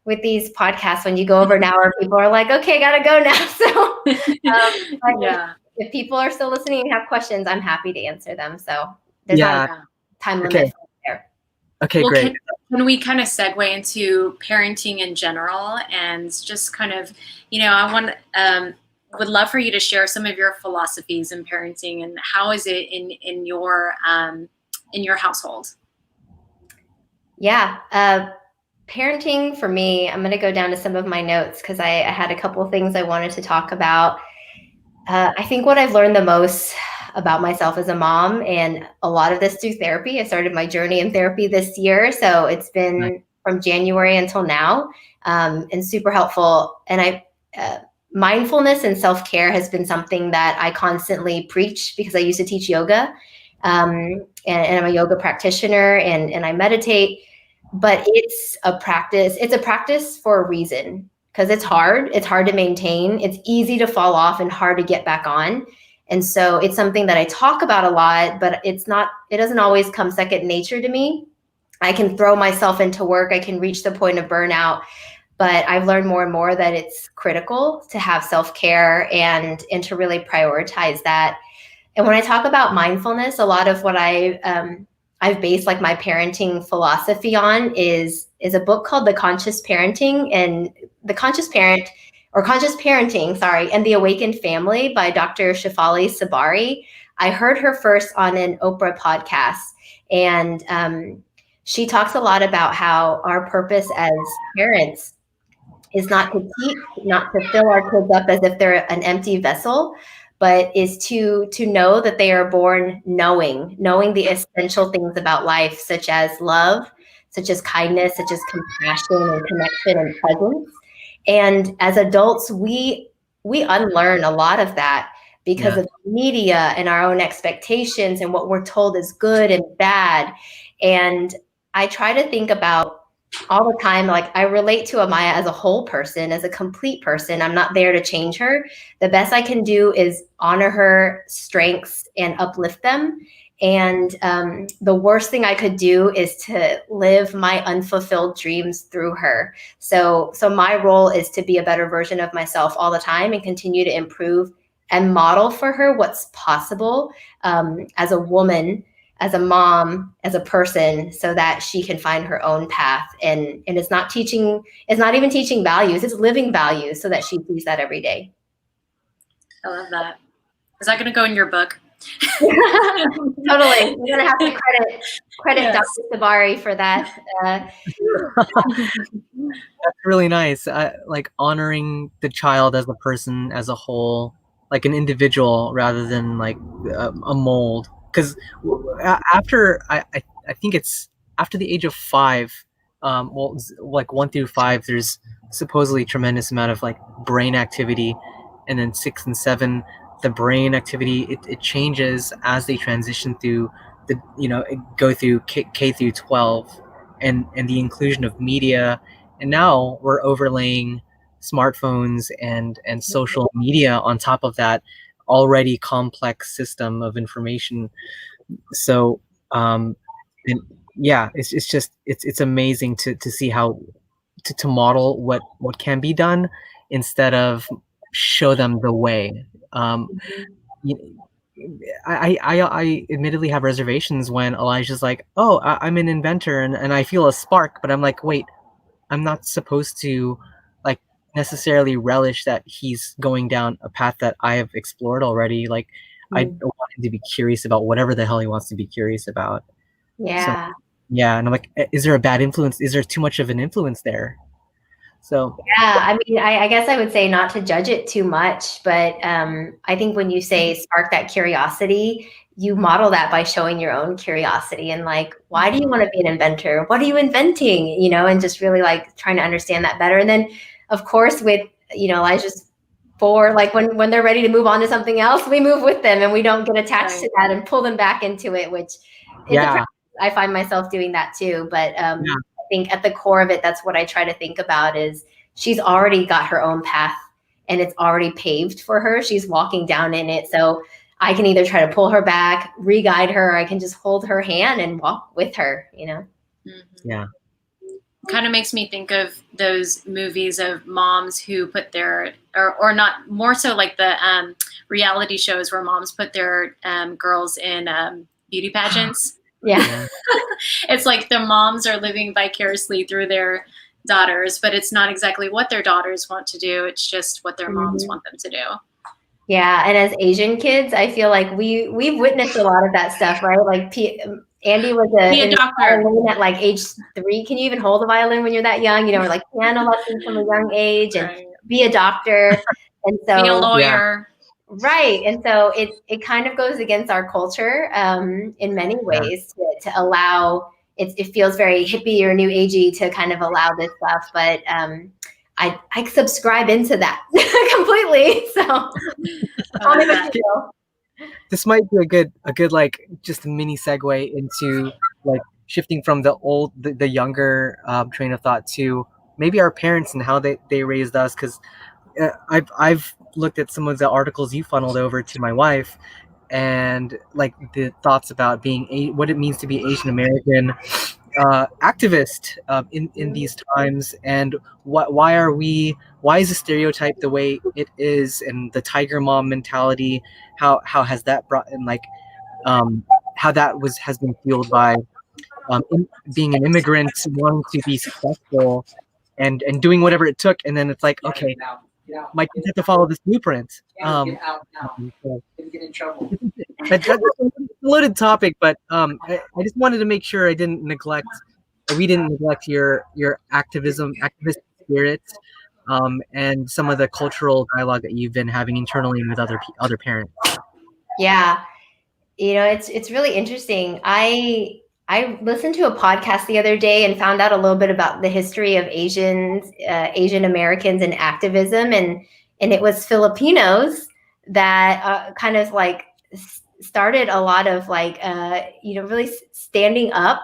with these podcasts, when you go over an hour, people are like, okay, gotta go now. So if people are still listening and have questions, I'm happy to answer them. So there's not a time limit there. Okay, well, great. Can we kind of segue into parenting in general, and just kind of, I want would love for you to share some of your philosophies in parenting, and how is it in your household? Yeah. Parenting for me, I'm going to go down to some of my notes because I had a couple of things I wanted to talk about. I think what I've learned the most about myself as a mom, and a lot of this through therapy. I started my journey in therapy this year, so it's been from January until now, and super helpful. And mindfulness and self-care has been something that I constantly preach because I used to teach yoga, and I'm a yoga practitioner, and I meditate. But it's a practice. It's a practice for a reason, because it's hard. It's hard to maintain. It's easy to fall off and hard to get back on. And so it's something that I talk about a lot, but it doesn't always come second nature to me. I can throw myself into work. I can reach the point of burnout, but I've learned more and more that it's critical to have self-care and to really prioritize that. And when I talk about mindfulness, a lot of what I've based like my parenting philosophy on is a book called The Conscious Parenting and Conscious Parenting, and The Awakened Family by Dr. Shefali Sabari. I heard her first on an Oprah podcast, and she talks a lot about how our purpose as parents is not to teach, not to fill our kids up as if they're an empty vessel, but is to know that they are born knowing the essential things about life, such as love, such as kindness, such as compassion and connection and presence. And as adults, we unlearn a lot of that because of media and our own expectations and what we're told is good and bad. And I try to think about all the time, like I relate to Amaya as a whole person, as a complete person. I'm not there to change her. The best I can do is honor her strengths and uplift them. And the worst thing I could do is to live my unfulfilled dreams through her. So my role is to be a better version of myself all the time and continue to improve and model for her what's possible as a woman, as a mom, as a person, so that she can find her own path. And it's not even teaching values, it's living values so that she sees that every day. I love that. Is that going to go in your book? Totally. We're going to have to credit yes. Dr. Sabari for that. That's really nice. Like honoring the child as a person, as a whole, like an individual rather than like a mold. Because after I think it's after the age of 5, well, like 1 through 5, there's supposedly a tremendous amount of like brain activity, and then 6 and 7, the brain activity it changes as they transition through go through K through 12, and the inclusion of media, and now we're overlaying smartphones and social media on top of that already complex system of information. So and yeah, it's amazing to see how to model what can be done instead of show them the way. I admittedly have reservations when Elijah's like, oh, I'm an inventor, and I feel a spark, but I'm like, wait, I'm not supposed to like necessarily relish that he's going down a path that I have explored already. Like I want him to be curious about whatever the hell he wants to be curious about. Yeah. So, yeah, and I'm like, is there a bad influence? Is there too much of an influence there? So yeah, I mean, I guess I would say not to judge it too much, but I think when you say spark that curiosity, you model that by showing your own curiosity and like, why do you want to be an inventor? What are you inventing? And just really like trying to understand that better. And then of course with, Elijah's 4, like when they're ready to move on to something else, we move with them and we don't get attached to that and pull them back into it, which is a practice. I find myself doing that too. But I think at the core of it, that's what I try to think about is she's already got her own path and it's already paved for her. She's walking down in it. So I can either try to pull her back, re-guide her, or I can just hold her hand and walk with her, Mm-hmm. Yeah. Kind of makes me think of those movies of moms who put their, or not, more so like the reality shows where moms put their girls in beauty pageants. Yeah. It's like the moms are living vicariously through their daughters, but it's not exactly what their daughters want to do. It's just what their moms want them to do. Yeah, and as Asian kids, I feel like we've witnessed a lot of that stuff, right? Like Andy was in violin at like age 3. Can you even hold a violin when you're that young? You know, or like piano lessons from a young age, and be a doctor, and so be a lawyer. Right, and so it kind of goes against our culture in many ways to allow. It feels very hippie or new agey to kind of allow this stuff, but I subscribe into that completely. So this might be a good like just a mini segue into like shifting from the younger train of thought to maybe our parents and how they raised us, because I've looked at some of the articles you funneled over to my wife, and like the thoughts about being what it means to be Asian American activist in these times, and why is the stereotype the way it is, and the tiger mom mentality, how has that brought in, like how that has been fueled by being an immigrant, wanting to be successful and doing whatever it took, and then it's like, okay, my kids have to follow this blueprint. So, Get in trouble. that's a loaded topic, but I just wanted to make sure we didn't neglect your activist spirit, and some of the cultural dialogue that you've been having internally with other parents. Yeah, you know, it's really interesting. I listened to a podcast the other day and found out a little bit about the history of Asian Americans and activism, and it was Filipinos that kind of like started a lot of like really standing up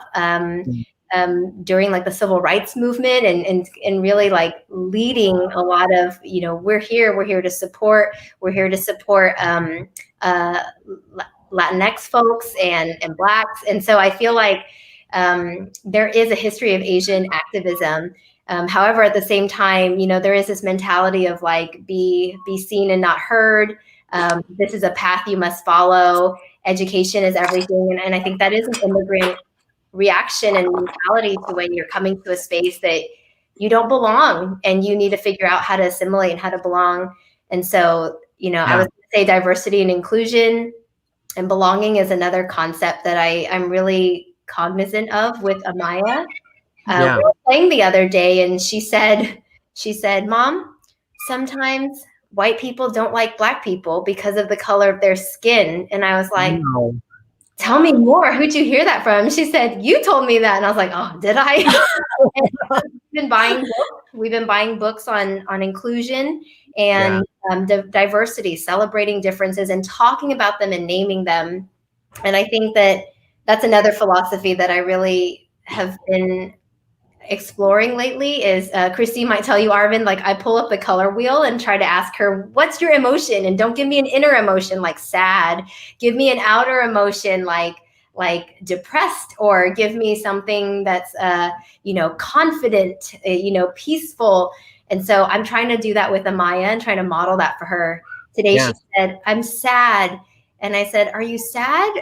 during like the civil rights movement, and really like leading a lot of, we're here to support Latinx folks and Blacks. And so I feel like there is a history of Asian activism. However, at the same time, there is this mentality of like, be seen and not heard. This is a path you must follow. Education is everything. And I think that is an immigrant reaction and mentality to when you're coming to a space that you don't belong, and you need to figure out how to assimilate and how to belong. And so, I was going to say diversity and inclusion and belonging is another concept that I'm really cognizant of with Amaya. We were playing the other day, and she said, "Mom, sometimes white people don't like Black people because of the color of their skin." And I was like, "Tell me more. Who'd you hear that from?" She said, "You told me that." And I was like, "Oh, did I?" We've been buying books on inclusion and diversity, celebrating differences and talking about them and naming them. And I think that's another philosophy that I really have been exploring lately is Christy might tell you, Arvin, like I pull up the color wheel and try to ask her, what's your emotion? And don't give me an inner emotion like sad. Give me an outer emotion like depressed, or give me something that's confident, peaceful. And so I'm trying to do that with Amaya and trying to model that for her. Today she said, "I'm sad." And I said, "Are you sad?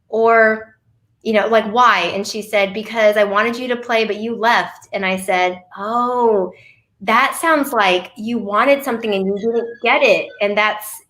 Or like why?" And she said, "Because I wanted you to play, but you left." And I said, "Oh, that sounds like you wanted something and you didn't get it." And that's,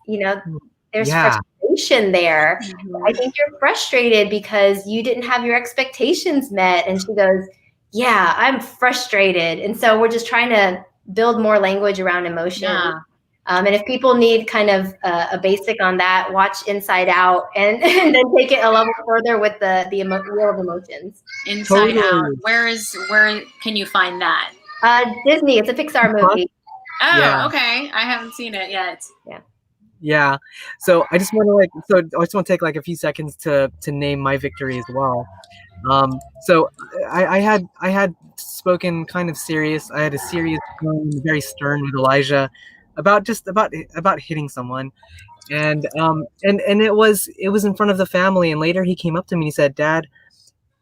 there's frustration there. Mm-hmm. I think you're frustrated because you didn't have your expectations met. And she goes, "Yeah, I'm frustrated." And so we're just trying to build more language around emotion. Yeah. And if people need kind of a basic on that, watch Inside Out, and then take it a level further with the Wheel of Emotions. Inside Out. Where can you find that? Disney. It's a Pixar movie. Oh, okay. I haven't seen it yet. Yeah. So I just want to take like a few seconds to name my victory as well. So I had spoken kind of serious. I had a serious tone, very stern with Elijah about hitting someone, and it was in front of the family. And later he came up to me and he said, "Dad,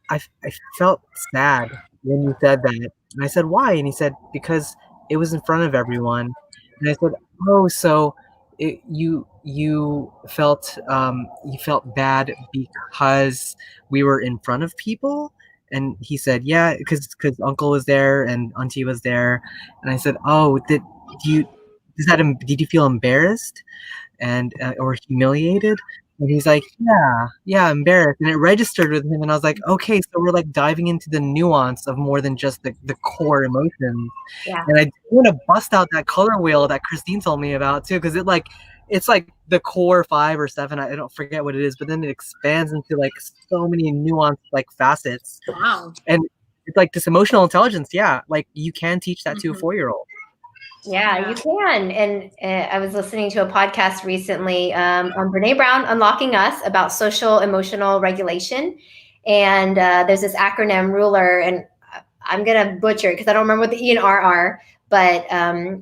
I felt sad when you said that." And I said, "Why?" And he said, "Because it was in front of everyone." And I said, "Oh, so you felt bad because we were in front of people?" And he said, "Yeah, because Uncle was there and Auntie was there." And I said, "Oh, did you feel embarrassed and or humiliated? And he's like, yeah, embarrassed. And it registered with him. And I was like, okay, so we're like diving into the nuance of more than just the core emotions. Yeah. And I want to bust out that color wheel that Christine told me about too, because it's like the core 5 or 7. I don't forget what it is, but then it expands into like so many nuanced like facets. Wow. And it's like this emotional intelligence. Yeah, like you can teach that to a 4-year-old. Yeah, you can. And I was listening to a podcast recently on Brene Brown, Unlocking Us, about social emotional regulation. And there's this acronym ruler, and I'm going to butcher it because I don't remember what the E and R are, but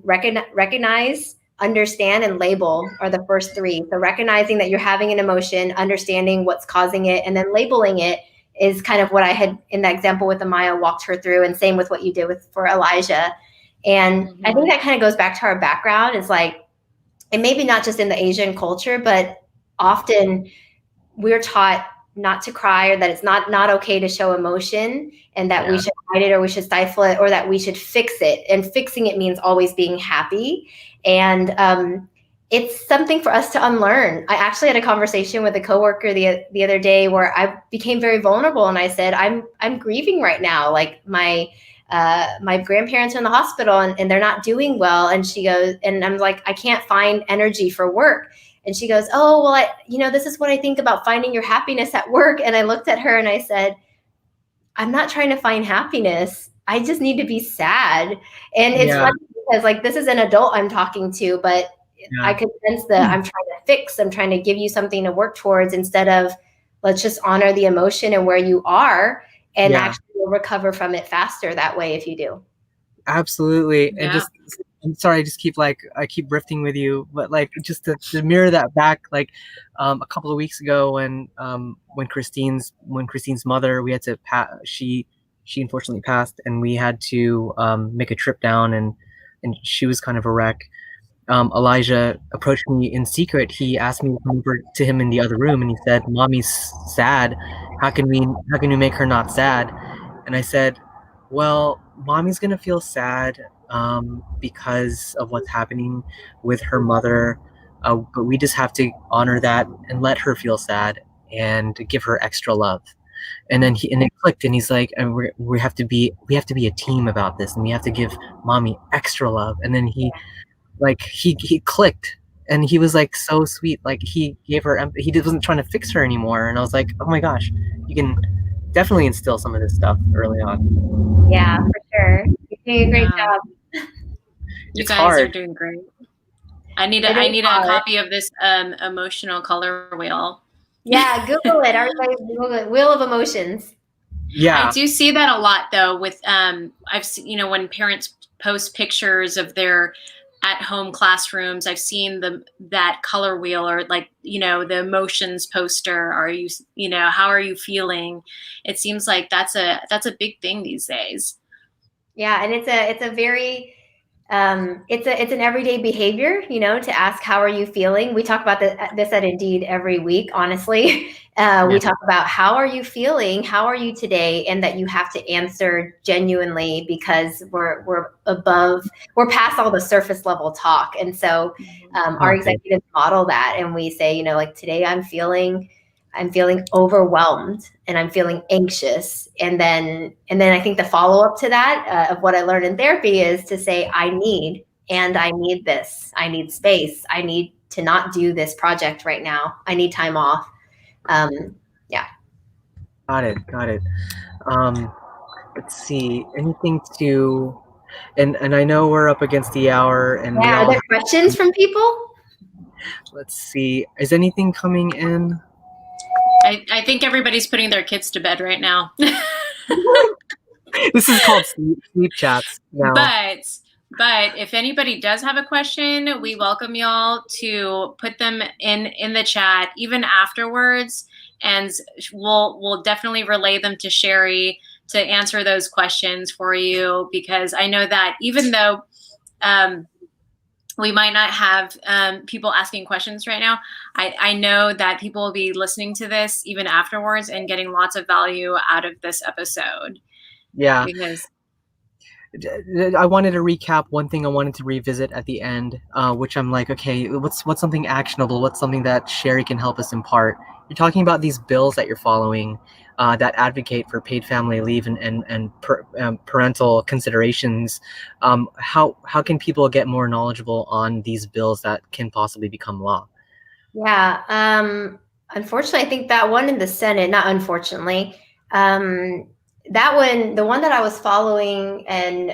recognize, understand, and label are the first 3. So recognizing that you're having an emotion, understanding what's causing it, and then labeling it is kind of what I had in that example with Amaya walked her through, and same with what you did for Elijah. And I think that kind of goes back to our background. It's like, and maybe not just in the Asian culture, but often we're taught not to cry, or that it's not okay to show emotion, and that we should hide it, or we should stifle it, or that we should fix it. And fixing it means always being happy. And it's something for us to unlearn. I actually had a conversation with a coworker the other day where I became very vulnerable, and I said, I'm grieving right now. Like my grandparents are in the hospital and they're not doing well. And she goes, and I'm like, I can't find energy for work. And she goes, oh, well, this is what I think about finding your happiness at work. And I looked at her and I said, I'm not trying to find happiness. I just need to be sad. And it's funny because like, this is an adult I'm talking to, but I could sense that I'm trying to fix, I'm trying to give you something to work towards, instead of let's just honor the emotion and where you are, and actually you'll recover from it faster that way if you do. Absolutely. And just, I'm sorry, I keep riffing with you, but like just to mirror that back, like a couple of weeks ago when Christine's mother, we had to she unfortunately passed, and we had to make a trip down, and she was kind of a wreck. Elijah approached me in secret. He asked me to come over to him in the other room, and he said, "Mommy's sad. How can we make her not sad?" And I said, "Well, Mommy's gonna feel sad because of what's happening with her mother, but we just have to honor that and let her feel sad and give her extra love." And then it clicked, and he's like, "And we have to be a team about this, and we have to give Mommy extra love." And then he clicked, and he was like so sweet. Like he gave her he wasn't trying to fix her anymore. And I was like, oh my gosh, you can definitely instill some of this stuff early on. Yeah, for sure. You're doing a great job. You guys are doing great. I need a copy of this emotional color wheel. Yeah, Google it. Everybody Google it. Wheel of Emotions. Yeah, I do see that a lot though. With I've seen when parents post pictures of their at-home classrooms, I've seen that color wheel, or like the emotions poster. Are you how are you feeling? It seems like that's a big thing these days. Yeah, and it's a very it's an everyday behavior, to ask, how are you feeling? We talk about this at Indeed every week, honestly. We talk about, how are you feeling? How are you today? And that you have to answer genuinely, because we're past all the surface level talk. And so our executives model that, and we say, like, today I'm feeling overwhelmed and I'm feeling anxious. And then I think the follow-up to that of what I learned in therapy is to say, I need this. I need space. I need to not do this project right now. I need time off. Got it. Let's see, anything to, and I know we're up against the hour, and are there questions from people? Let's see, is anything coming in? I think everybody's putting their kids to bed right now. This is called sleep chats now. But if anybody does have a question, we welcome y'all to put them in the chat even afterwards, and we'll definitely relay them to Sherrie to answer those questions for you, because I know that even though we might not have people asking questions right now, I know that people will be listening to this even afterwards and getting lots of value out of this episode. Yeah. Because I wanted to recap one thing I wanted to revisit at the end, which I'm like, okay, what's something actionable? What's something that Sherrie can help us impart? You're talking about these bills that you're following that advocate for paid family leave and parental considerations. How can people get more knowledgeable on these bills that can possibly become law? Yeah. Unfortunately, I think that one in the Senate, not unfortunately, that one, the one that I was following, and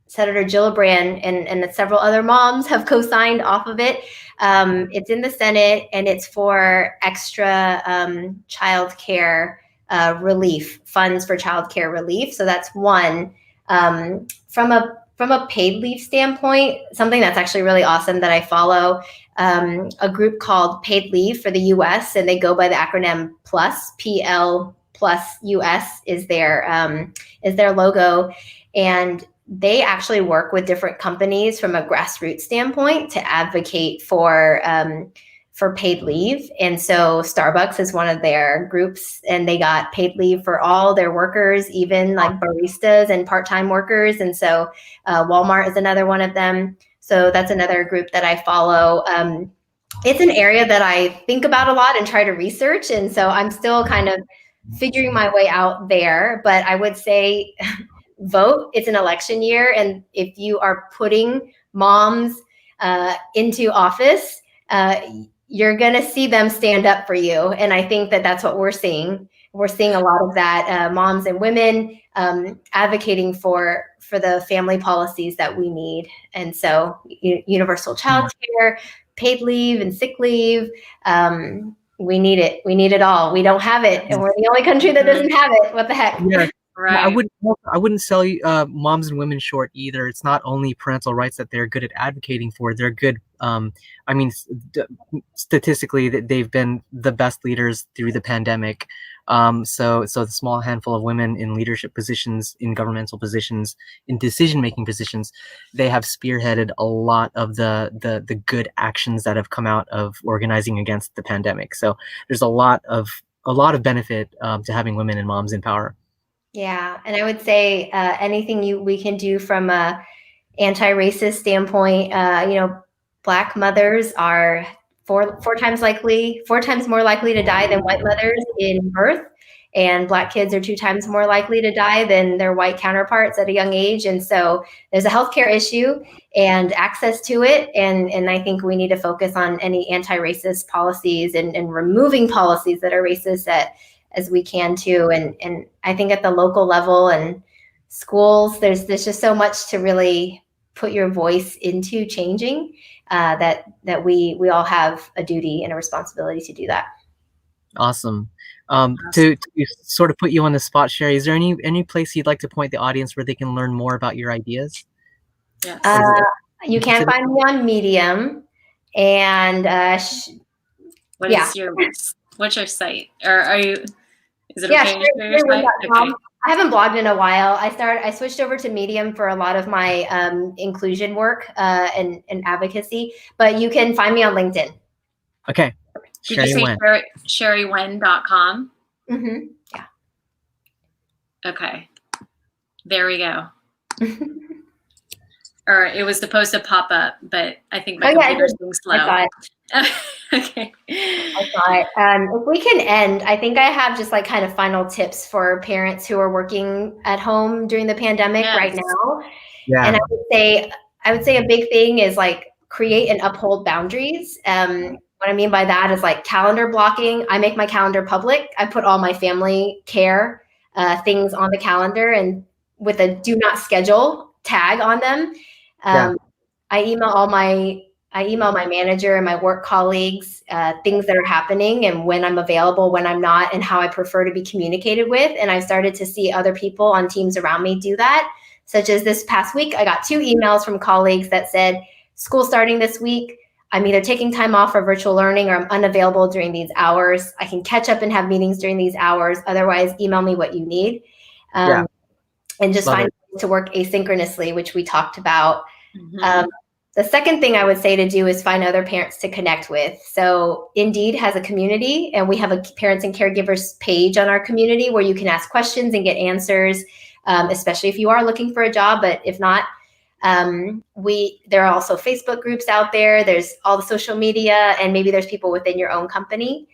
Senator Gillibrand and several other moms have co-signed off of it. It's in the Senate, and it's for extra child care relief, funds for child care relief. So that's one. From a paid leave standpoint, something that's actually really awesome that I follow, a group called Paid Leave for the US, and they go by the acronym PLUS, PL plus US is their logo. And they actually work with different companies from a grassroots standpoint to advocate for paid leave. And so Starbucks is one of their groups, and they got paid leave for all their workers, even like baristas and part-time workers. And so Walmart is another one of them. So that's another group that I follow. It's an area that I think about a lot and try to research. And so I'm still kind of figuring my way out there. But I would say vote. It's an election year. And if you are putting moms into office, you're going to see them stand up for you. And I think that that's what we're seeing. We're seeing a lot of that, moms and women advocating for the family policies that we need. And so universal child care, paid leave and sick leave, we need it. We need it all. We don't have it. And we're the only country that doesn't have it. What the heck? Yeah. Right. I wouldn't sell you moms and women short either. It's not only parental rights that they're good at advocating for. They're good. I mean, statistically, that they've been the best leaders through the pandemic. So the small handful of women in leadership positions, in governmental positions, in decision-making positions, they have spearheaded a lot of the good actions that have come out of organizing against the pandemic. So there's a lot of benefit to having women and moms in power. Yeah, and I would say anything we can do from a anti-racist standpoint. Black mothers are four times more likely to die than white mothers in birth, and Black kids are 2 times more likely to die than their white counterparts at a young age. And so there's a healthcare issue and access to it, and I think we need to focus on any anti-racist policies and removing policies that are racist as we can too. And I think at the local level and schools, there's just so much to really put your voice into changing, that we all have a duty and a responsibility to do that. Awesome. To sort of put you on the spot, Sherrie, is there any place you'd like to point the audience where they can learn more about your ideas? Yes. You can find me on Medium, and what's your site? Or are you? Is it yeah, okay to share your site? Okay. I haven't blogged in a while. I switched over to Medium for a lot of my inclusion work and advocacy, but you can find me on LinkedIn. Okay. Did you say SherrieNguyen.com? Mm-hmm. Yeah. Okay. There we go. Or it was supposed to pop up, but I think my computer's being slow. I thought Okay. I thought if we can end, I think I have just like kind of final tips for parents who are working at home during the pandemic right now. Yeah. And I would say a big thing is like create and uphold boundaries. What I mean by that is like calendar blocking. I make my calendar public. I put all my family care things on the calendar and with a do not schedule tag on them. I email my manager and my work colleagues things that are happening and when I'm available, when I'm not, and how I prefer to be communicated with. And I've started to see other people on teams around me do that. Such as this past week, I got 2 emails from colleagues that said, school starting this week, I'm either taking time off for virtual learning or I'm unavailable during these hours. I can catch up and have meetings during these hours. Otherwise, email me what you need. And just find ways to work asynchronously, which we talked about. Mm-hmm. The second thing I would say to do is find other parents to connect with. So Indeed has a community, and we have a parents and caregivers page on our community where you can ask questions and get answers. especially if you are looking for a job. But if not, there are also Facebook groups out there. There's all the social media, and maybe there's people within your own company.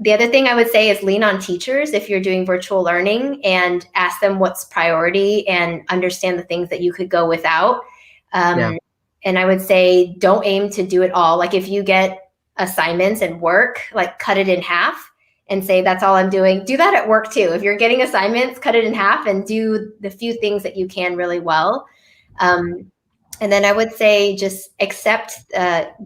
The other thing I would say is lean on teachers if you're doing virtual learning, and ask them what's priority and understand the things that you could go without. And I would say don't aim to do it all. Like if you get assignments and work, like cut it in half and say, that's all I'm doing. Do that at work too. If you're getting assignments, cut it in half and do the few things that you can really well. And then I would say just accept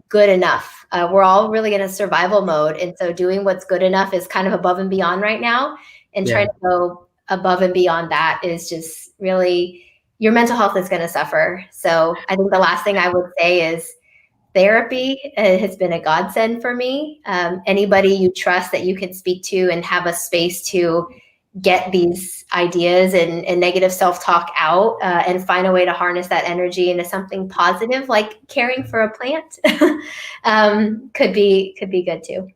good enough. We're all really in a survival mode. And so doing what's good enough is kind of above and beyond right now. And trying to go above and beyond that is just really, your mental health is going to suffer. So I think the last thing I would say is therapy has been a godsend for me. Anybody you trust that you can speak to and have a space to get these ideas and negative self-talk out, and find a way to harness that energy into something positive, like caring for a plant, could be good too.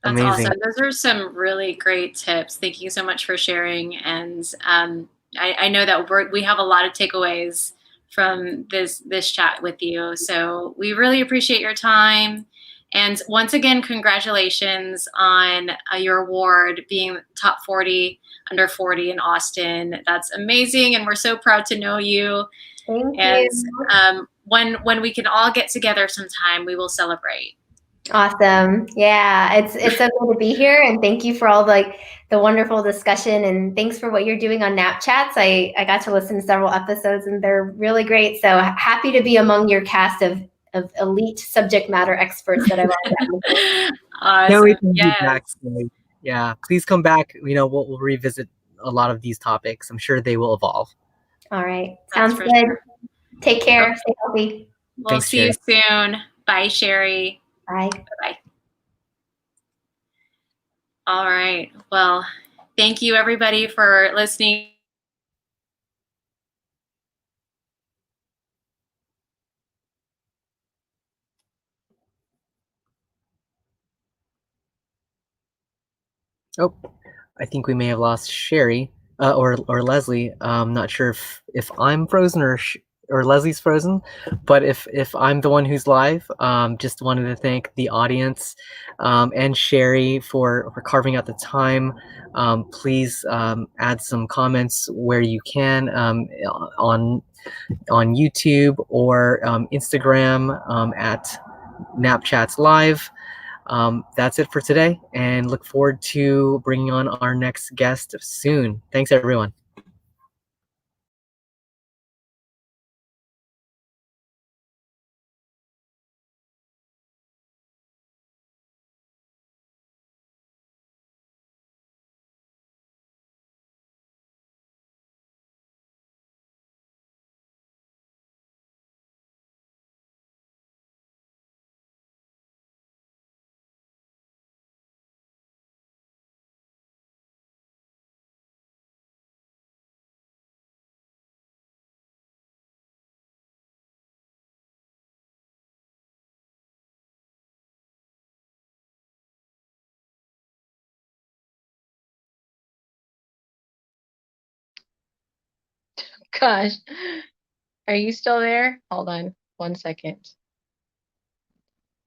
That's Amazing. awesome. Those are some really great tips. Thank you so much for sharing. And I know that we have a lot of takeaways from this chat with you. So we really appreciate your time. And once again, congratulations on your award, being top 40 under 40 in Austin. That's amazing. And we're so proud to know you. Thank you. When we can all get together sometime, we will celebrate. Awesome. Yeah, it's so good to be here, and thank you for all the wonderful discussion, and thanks for what you're doing on Nap Chats. I got to listen to several episodes and they're really great. So happy to be among your cast of elite subject matter experts that I've already Awesome. Yes. Yeah, please come back. We'll revisit a lot of these topics. I'm sure they will evolve. All right. Sounds good. Sure. Take care. Okay. Stay healthy. We'll see you soon. Bye, Sherrie. Bye. Bye-bye. All right. Well, thank you everybody for listening. Oh, I think we may have lost Sherrie or Leslie. I'm not sure if I'm frozen or Leslie's frozen, but if I'm the one who's live, just wanted to thank the audience and Sherrie for carving out the time. Please add some comments where you can on YouTube or Instagram at NapChats Live. That's it for today, and look forward to bringing on our next guest soon. Thanks, everyone. Gosh, are you still there? Hold on 1 second.